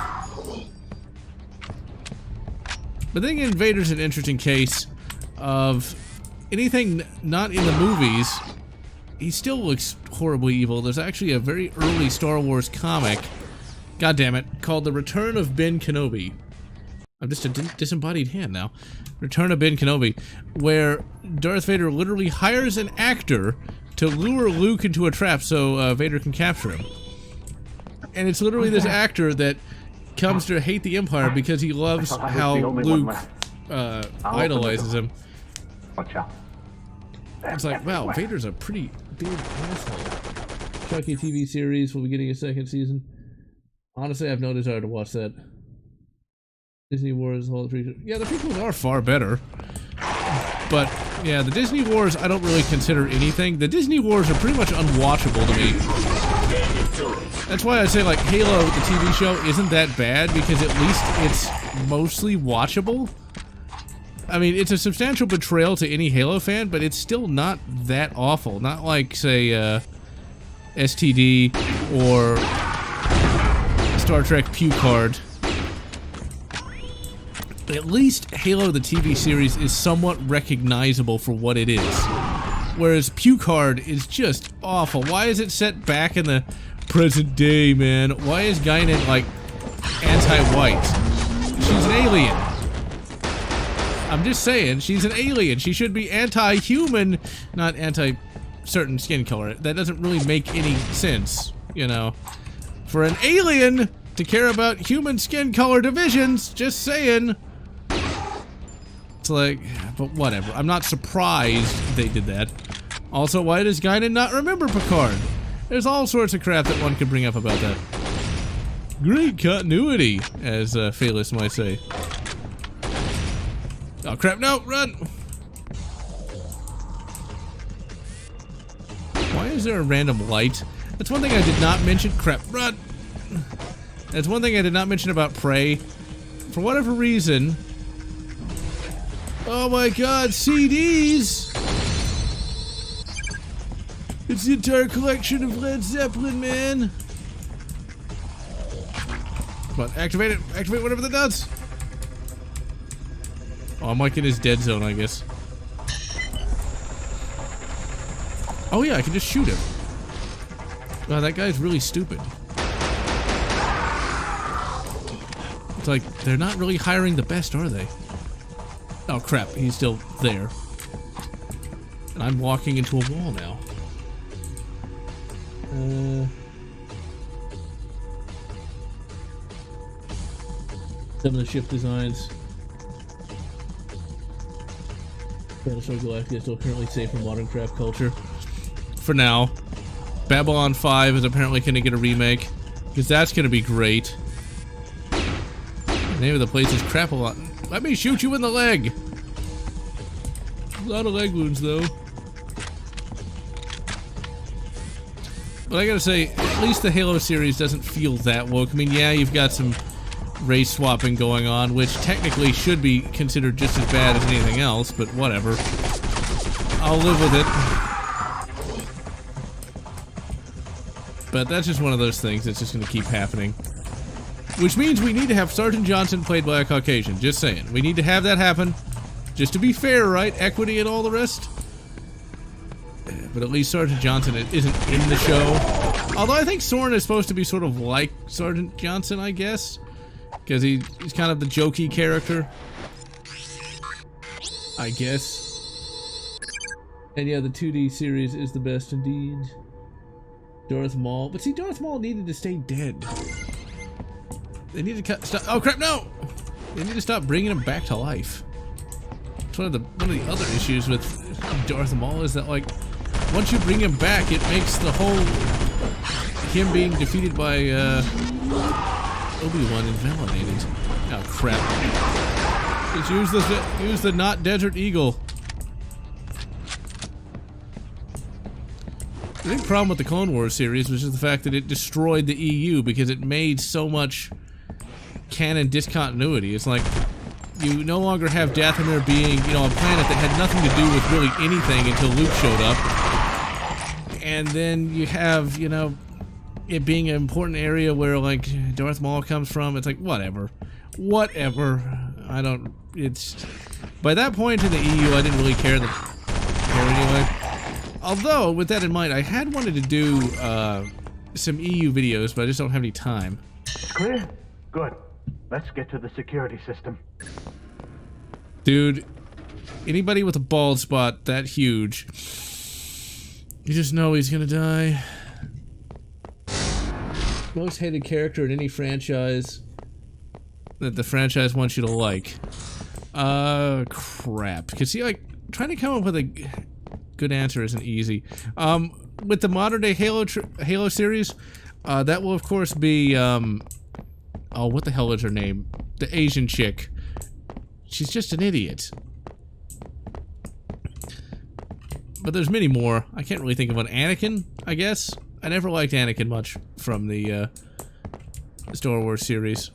But then again, Vader's an interesting case of anything not in the movies. He still looks horribly evil. There's actually a very early Star Wars comic, god damn it, called The Return of Ben Kenobi. I'm just a disembodied hand now. Return of Ben Kenobi, where Darth Vader literally hires an actor to lure Luke into a trap so Vader can capture him. And it's literally this actor that comes to hate the Empire because he loves how Luke idolizes him. Watch out. It's like, wow, Vader's a pretty big asshole. Chucky TV series will be getting a 2nd season. Honestly, I have no desire to watch that. Disney Wars, all the prequels. Yeah, the prequels are far better. But, yeah, the Disney Wars, I don't really consider anything. The Disney Wars are pretty much unwatchable to me. That's why I say, like, Halo, the TV show, isn't that bad, because at least it's mostly watchable. I mean, it's a substantial betrayal to any Halo fan, but it's still not that awful. Not like, say, STD or Star Trek Pucard. At least Halo the TV series is somewhat recognizable for what it is. Whereas Pucard is just awful. Why is it set back in the present day, man? Why is Guinan, like, anti-white? She's an alien. I'm just saying, she's an alien. She should be anti-human, not anti-certain skin color. That doesn't really make any sense, you know. For an alien to care about human skin color divisions, just saying. It's like, but whatever. I'm not surprised they did that. Also, why does Guinan not remember Picard? There's all sorts of crap that one could bring up about that. Great continuity, as Phaelus might say. Oh crap, no, run! Why is there a random light? That's one thing I did not mention. Crap, run! That's one thing I did not mention about Prey. For whatever reason... Oh my god, CDs! It's the entire collection of Led Zeppelin, man! Come on, activate it! Activate whatever that does! Oh, I'm like in his dead zone, I guess. Oh yeah, I can just shoot him. Wow, that guy's really stupid. It's like, they're not really hiring the best, are they? Oh crap, he's still there. And I'm walking into a wall now. Some of the ship designs. Battlestar Galactica is still currently safe from modern craft culture. For now. Babylon 5 is apparently going to get a remake. Because that's going to be great. The name of the place is Crap-A-Lot. Let me shoot you in the leg! A lot of leg wounds, though. But I gotta say, at least the Halo series doesn't feel that woke. I mean, yeah, you've got some race swapping going on, which technically should be considered just as bad as anything else, but whatever. I'll live with it. But that's just one of those things that's just gonna keep happening. Which means we need to have Sergeant Johnson played by a Caucasian. Just saying. We need to have that happen. Just to be fair, right? Equity and all the rest. But at least Sergeant Johnson isn't in the show. Although I think Soren is supposed to be sort of like Sergeant Johnson, I guess. Because he's kind of the jokey character. I guess. And yeah, the 2D series is the best indeed. Darth Maul. But see, Darth Maul needed to stay dead. They need to stop. Oh crap! No, they need to stop bringing him back to life. It's one of the other issues with Darth Maul is that, like, once you bring him back, it makes the whole him being defeated by Obi-Wan invalidated. Oh crap! Just use the not Desert Eagle. The big problem with the Clone Wars series was just the fact that it destroyed the EU because it made so much canon discontinuity. It's like you no longer have Dathomir being, you know, a planet that had nothing to do with really anything until Luke showed up. And then you have, you know, it being an important area where, like, Darth Maul comes from. It's like, whatever. Whatever. I don't, it's, by that point in the EU, I didn't really care anyway. Although, with that in mind, I had wanted to do some EU videos, but I just don't have any time. Clear? Good. Let's get to the security system. Dude, anybody with a bald spot that huge, you just know he's gonna die. Most hated character in any franchise that the franchise wants you to like. Crap. Because see, like, trying to come up with a good answer isn't easy. With the modern day Halo series, that will of course be, oh, what the hell is her name? The Asian chick. She's just an idiot. But there's many more. I can't really think of one. Anakin, I guess? I never liked Anakin much from the Star Wars series.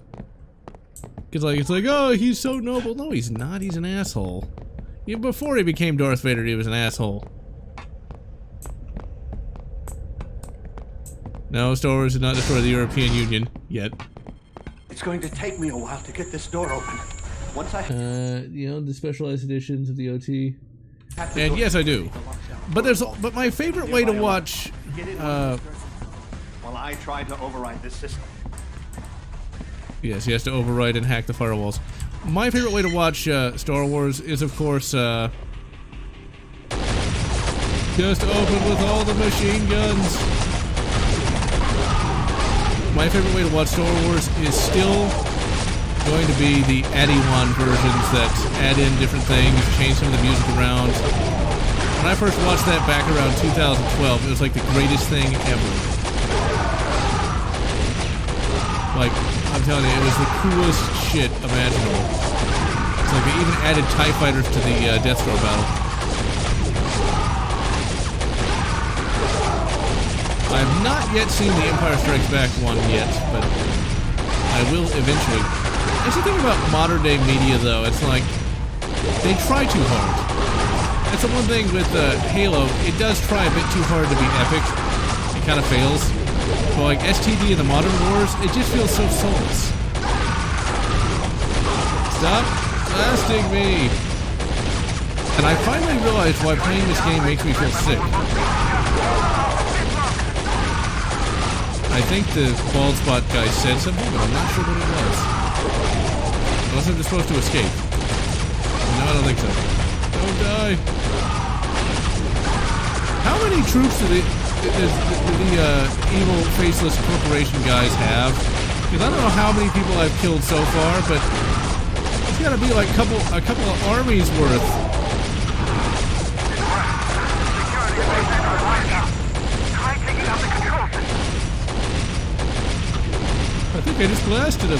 Because, like, it's like, oh, he's so noble. No, he's not. He's an asshole. Even before he became Darth Vader, he was an asshole. No, Star Wars did not destroy the European Union yet. It's going to take me a while to get this door open. Once I You know, the specialized editions of the OT. have to And go- yes, I do. But my favorite way to watch, Get in while I try to override this system. yes, he has to override and hack the firewalls. My favorite way to watch Star Wars is, of course, just open with all the machine guns. My favorite way to watch Star Wars is still going to be the Addy-Wan versions that add in different things, change some of the music around. When I first watched that back around 2012, it was like the greatest thing ever. Like, I'm telling you, it was the coolest shit imaginable. It's like they even added TIE fighters to the Death Star battle. I have not yet seen the Empire Strikes Back one yet, but I will eventually. That's the thing about modern day media, though. It's like they try too hard. That's the one thing with Halo. It does try a bit too hard to be epic. It kind of fails. But like STD in the Modern Wars, it just feels so soulless. Stop blasting me! And I finally realized why playing this game makes me feel sick. I think the bald spot guy said something, but I'm not sure what it was. Unless I'm just supposed to escape. No, I don't think so. Don't die. How many troops do the evil faceless corporation guys have? Because I don't know how many people I've killed so far, but it's got to be like a couple of armies worth. I think I just blasted him.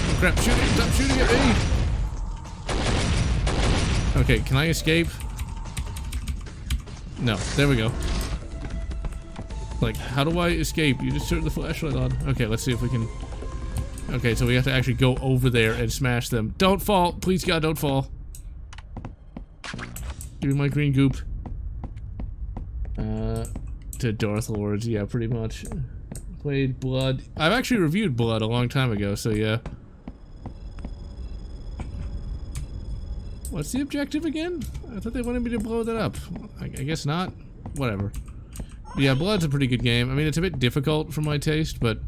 Oh crap, shooting! Stop shooting at me! Okay, can I escape? No, there we go. Like, how do I escape? You just turn the flashlight on. Okay, let's see if we can... Okay, so we have to actually go over there and smash them. Don't fall! Please God, don't fall. Give me my green goop. To Darth Lords, yeah, pretty much. Played Blood. I've actually reviewed Blood a long time ago, so yeah. What's the objective again? I thought they wanted me to blow that up. I guess not. Whatever. Yeah, Blood's a pretty good game. I mean, it's a bit difficult for my taste, but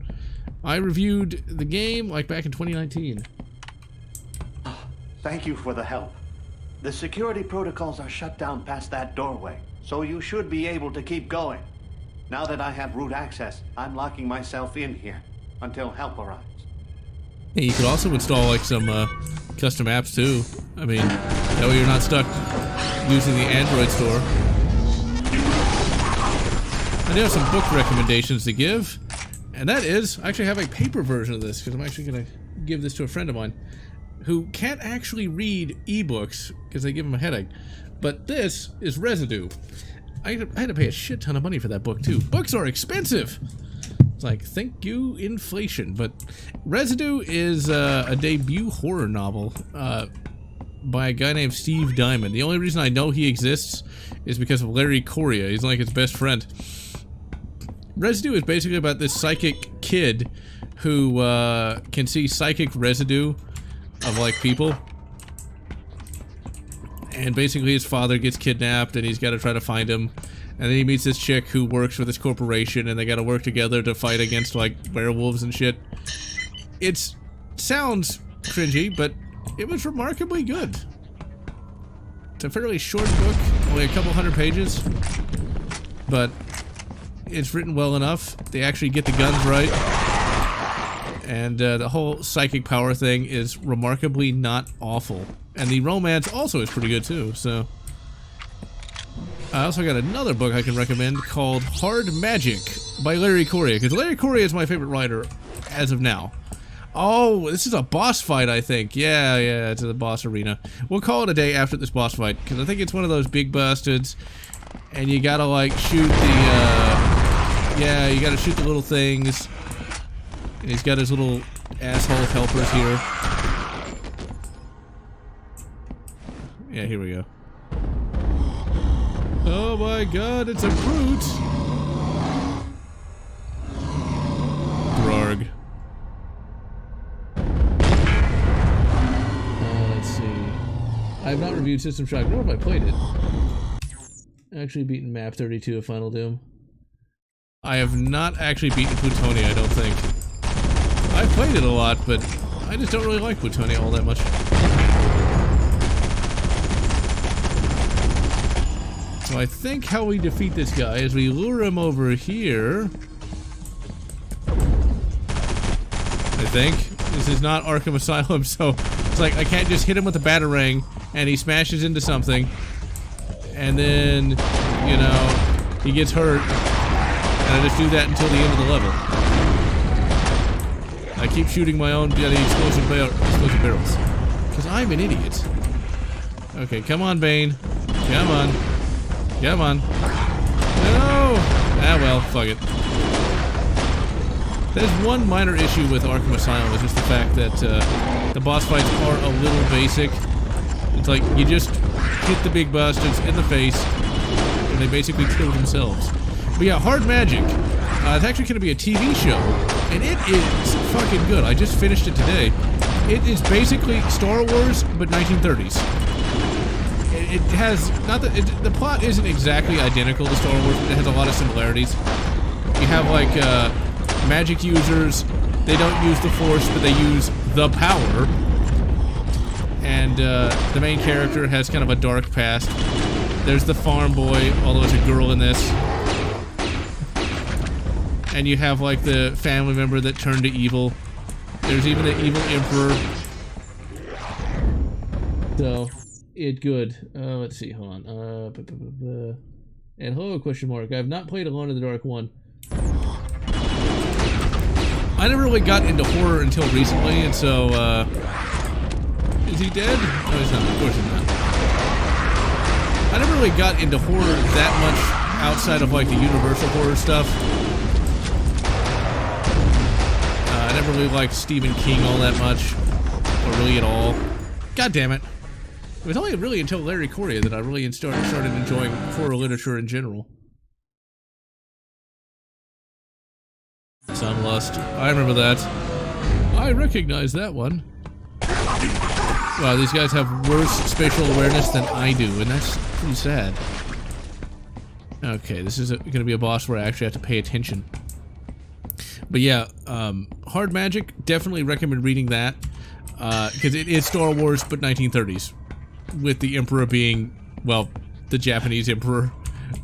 I reviewed the game like back in 2019. Thank you for the help. The security protocols are shut down past that doorway, so you should be able to keep going. Now that I have root access, I'm locking myself in here until help arrives. Hey, you could also install like some custom apps too. I mean, that way you're not stuck using the Android store. I do have some book recommendations to give, and that is, I actually have a paper version of this because I'm actually going to give this to a friend of mine who can't actually read ebooks because they give him a headache. But this is Residue. I had to pay a shit ton of money for that book too. Books are expensive. It's like, thank you, inflation. But Residue is a debut horror novel by a guy named Steve Diamond. The only reason I know he exists is because of Larry Correia. He's like his best friend. Residue is basically about this psychic kid who can see psychic residue of like people. And basically his father gets kidnapped and he's got to try to find him. And then he meets this chick who works for this corporation and they got to work together to fight against like werewolves and shit. It sounds cringy, but it was remarkably good. It's a fairly short book, only a couple hundred pages. But it's written well enough. They actually get the guns right. And the whole psychic power thing is remarkably not awful. And the romance also is pretty good too, so. I also got another book I can recommend called Hard Magic by Larry Correia, because Larry Correia is my favorite writer as of now. Oh, this is a boss fight, I think. Yeah, it's in the boss arena. We'll call it a day after this boss fight, because I think it's one of those big bastards, and you gotta like shoot the, yeah, you gotta shoot the little things. And he's got his little asshole helpers here. Yeah, here we go. Oh my god, it's a brute! Grarg. Let's see. I have not reviewed System Shock, nor have I played it. Actually beaten Map 32 of Final Doom. I have not actually beaten Plutonia, I don't think. I've played it a lot, but I just don't really like Plutonia all that much. So I think how we defeat this guy is we lure him over here. I think. This is not Arkham Asylum, so it's like I can't just hit him with a batarang and he smashes into something. And then, you know, he gets hurt. And I just do that until the end of the level. I keep shooting my own bloody explosive barrels. Because I'm an idiot. Okay, come on, Bane. Come on. Come on. No! Ah, well, fuck it. There's one minor issue with Arkham Asylum, is just the fact that the boss fights are a little basic. It's like, you just hit the big bastards in the face, and they basically kill themselves. But yeah, Hard Magic. It's actually going to be a TV show, and it is fucking good. I just finished it today. It is basically Star Wars, but 1930s. It has, not that, the plot isn't exactly identical to Star Wars, but it has a lot of similarities. You have, like, magic users. They don't use the Force, but they use the power. And, the main character has kind of a dark past. There's the farm boy, although it's a girl in this. And you have, like, the family member that turned to evil. There's even the evil emperor. So, it good. Let's see, hold on. And hello, question mark. I have not played Alone in the Dark 1. I never really got into horror until recently, and so, is he dead? No, he's not. Of course he's not. I never really got into horror that much outside of, like, the Universal horror stuff. I never really liked Stephen King all that much, or really at all. God damn it. It was only really until Larry Correa that I really started enjoying horror literature in general. Sunlust. I remember that. I recognize that one. Wow, these guys have worse spatial awareness than I do, and that's pretty sad. Okay, this is going to be a boss where I actually have to pay attention. But yeah, Hard Magic, definitely recommend reading that, because it is Star Wars, but 1930s, with the Emperor being, well, the Japanese Emperor,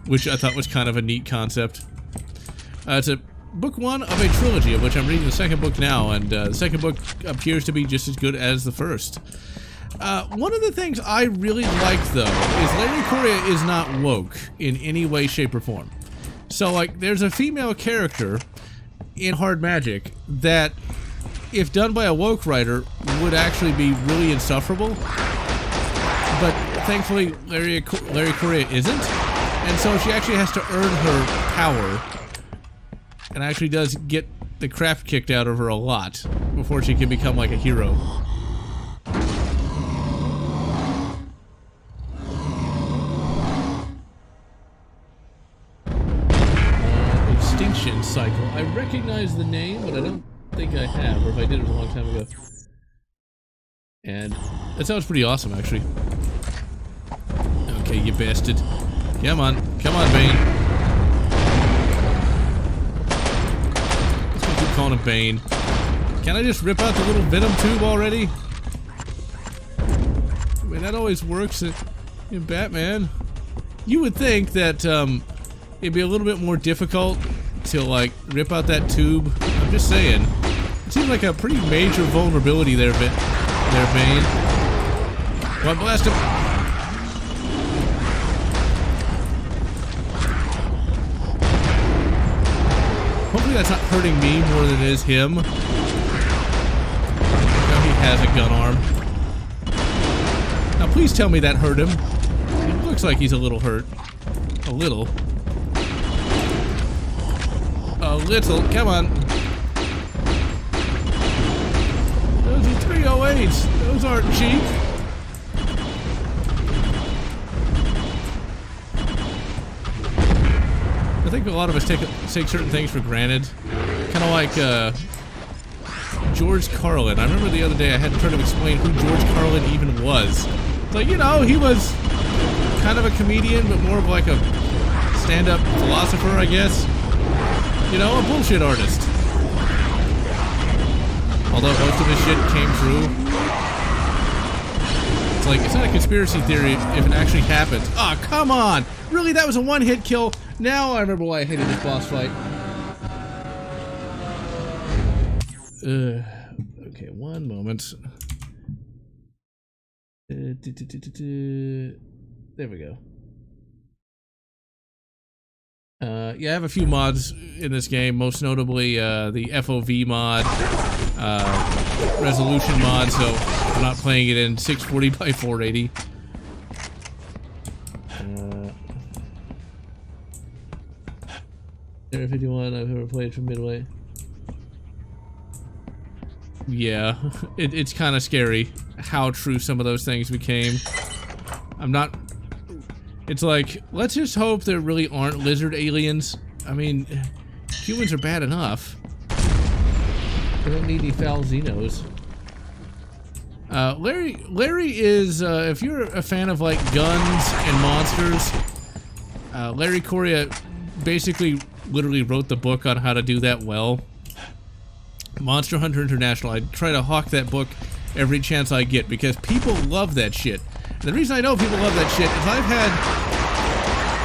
which I thought was kind of a neat concept. It's a book one of a trilogy, of which I'm reading the second book now, and the second book appears to be just as good as the first. One of the things I really like, though, is Larry Correa is not woke in any way, shape, or form. So, like, there's a female character in Hard Magic that, if done by a woke writer, would actually be really insufferable. But thankfully, Larry Correa isn't, and so she actually has to earn her power, and actually does get the crap kicked out of her a lot before she can become like a hero. Extinction Cycle. I recognize the name, but I don't think I have, or if I did it a long time ago. And that sounds pretty awesome, actually. Okay, you bastard. Come on. Come on, Bane. Let's keep calling him Bane. Can I just rip out the little venom tube already? I mean, that always works in Batman. You would think that, it'd be a little bit more difficult to, like, rip out that tube. I'm just saying. It seems like a pretty major vulnerability there, Bane. Well, blast him. Hopefully that's not hurting me more than it is him. Now he has a gun arm. Now please tell me that hurt him. It looks like he's a little hurt. A little. A little. Come on. Those are 308s. Those aren't cheap. think a lot of us take certain things for granted. Kind of like George Carlin. I remember the other day I had to try to explain who George Carlin even was. It's like, you know, he was kind of a comedian, but more of like a stand-up philosopher, I guess. You know, a bullshit artist. Although most of his shit came true. It's like, it's not a conspiracy theory if it actually happens. Oh, come on! Really, that was a one-hit kill? Now I remember why I hated this boss fight. Okay, one moment. There we go. Yeah, I have a few mods in this game, most notably the FOV mod, resolution mod, so I'm not playing it in 640 by 480. Area 51, I've ever played from Midway. Yeah, it's kind of scary how true some of those things became. I'm not... It's like, let's just hope there really aren't lizard aliens. I mean, humans are bad enough. We don't need any foul Xenos. Larry is, if you're a fan of like guns and monsters, Larry Correa basically literally wrote the book on how to do that well. Monster Hunter International. I try to hawk that book every chance I get because people love that shit. And the reason I know people love that shit is I've had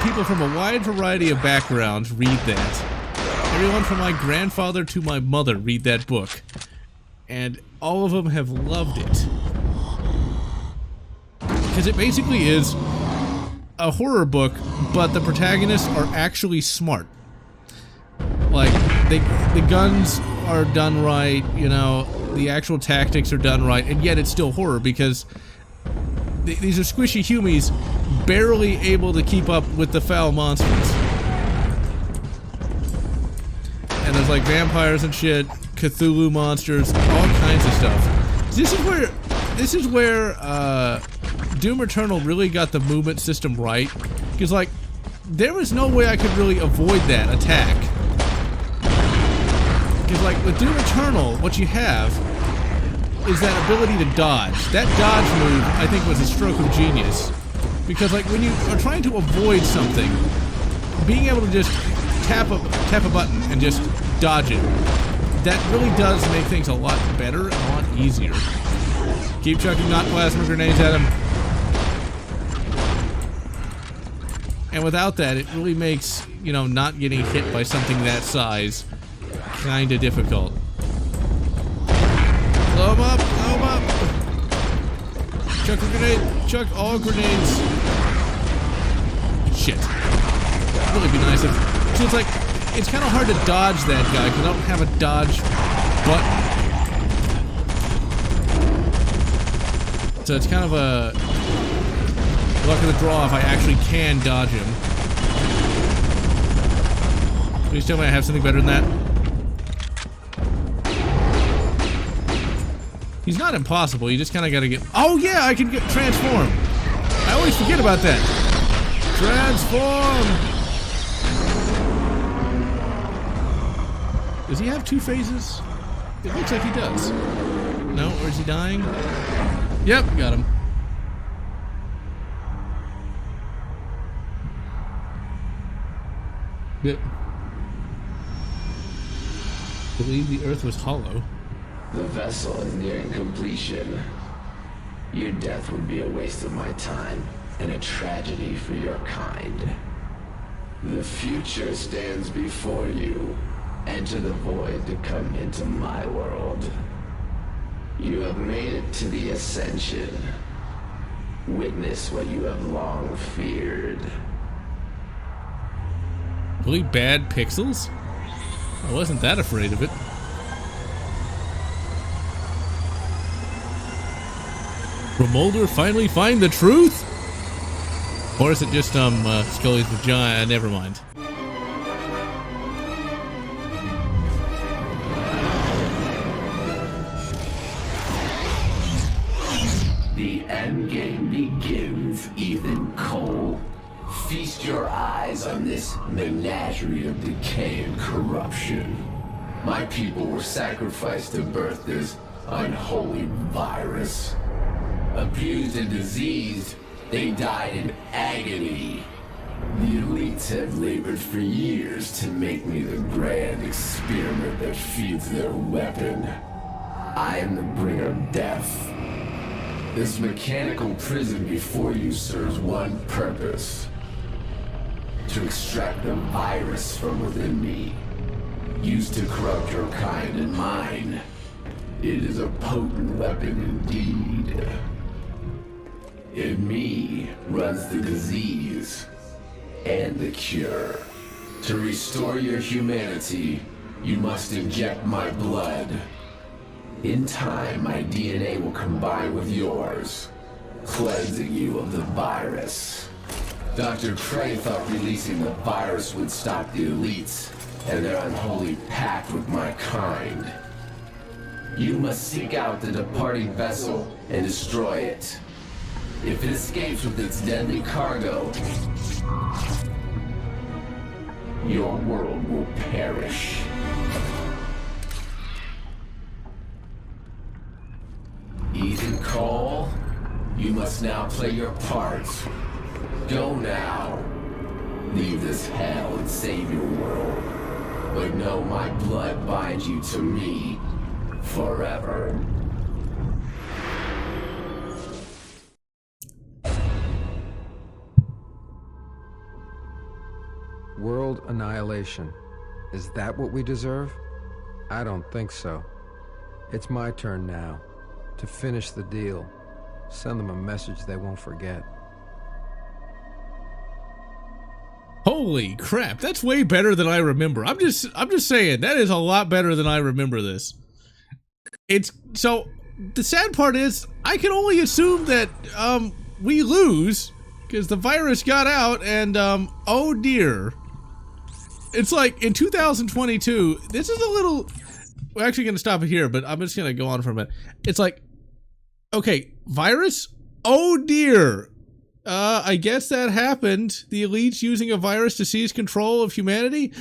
people from a wide variety of backgrounds read that. Everyone from my grandfather to my mother read that book. And all of them have loved it. Because it basically is a horror book, but the protagonists are actually smart. Like, the guns are done right, you know, the actual tactics are done right, and yet it's still horror because these are squishy humies barely able to keep up with the foul monsters. And there's like vampires and shit, Cthulhu monsters, all kinds of stuff. This is where Doom Eternal really got the movement system right, because like there was no way I could really avoid that attack. Because like with Doom Eternal, what you have is that ability to dodge. That dodge move, I think, was a stroke of genius. Because like when you are trying to avoid something, being able to just tap a button and just dodge it, that really does make things a lot better and a lot easier. Keep chucking not plasma grenades at him. And without that, it really makes, you know, not getting hit by something that size kinda difficult. Blow him up! Blow him up! Chuck a grenade! Chuck all grenades! Shit. It'd really be nice if... So it's like, it's kind of hard to dodge that guy because I don't have a dodge button. So it's kind of a luck of the draw if I actually can dodge him. Please tell me I have something better than that. He's not impossible, you just kind of gotta get... Oh yeah, I can get transform! I always forget about that. Transform! Does he have two phases? It looks like he does. No, or is he dying? Yep, got him. Yep. I believe the Earth was hollow. The vessel is nearing completion. Your death would be a waste of my time and a tragedy for your kind. The future stands before you. Enter the void to come into my world. You have made it to the Ascension. Witness what you have long feared. Really bad pixels? I wasn't that afraid of it. Will Mulder finally find the truth? Or is it just Scully's vagina? Never mind. The endgame begins, Ethan Cole. Feast your eyes on this menagerie of decay and corruption. My people were sacrificed to birth this unholy virus. Abused and diseased, they died in agony. The elites have labored for years to make me the grand experiment that feeds their weapon. I am the bringer of death. This mechanical prison before you serves one purpose: to extract the virus from within me, used to corrupt your kind and mine. It is a potent weapon indeed. In me runs the disease and the cure. To restore your humanity, you must inject my blood. In time, my DNA will combine with yours, cleansing you of the virus. Dr. Prey thought releasing the virus would stop the elites and their unholy pact with my kind. You must seek out the departing vessel and destroy it. If it escapes with its deadly cargo, your world will perish. Ethan Cole, you must now play your part. Go now. Leave this hell and save your world. But know my blood binds you to me forever. World annihilation. Is that what we deserve? I don't think so. It's my turn now. To finish the deal. Send them a message they won't forget. Holy crap, that's way better than I remember. I'm just saying, that is a lot better than I remember this. It's so the sad part is I can only assume that we lose because the virus got out and oh dear. It's like in 2022, this is a little, we're actually going to stop it here, but I'm just going to go on for a minute. It's like, okay, virus? Oh dear. I guess that happened. The elites using a virus to seize control of humanity?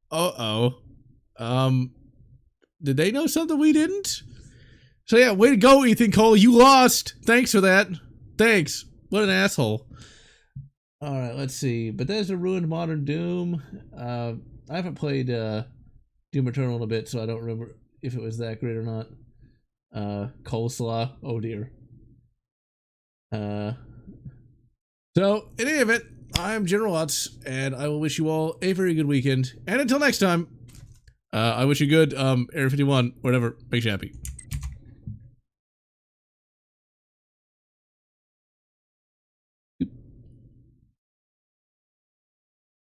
Uh-oh. Did they know something we didn't? So yeah, way to go, Ethan Cole. You lost. Thanks for that. Thanks. What an asshole. Alright, let's see. Bethesda ruined Modern Doom. I haven't played Doom Eternal in a bit, so I don't remember if it was that great or not. Coleslaw. Oh dear. So, in any event, I'm GeneralLotz, and I will wish you all a very good weekend. And until next time, I wish you good, Area 51, whatever, makes you happy.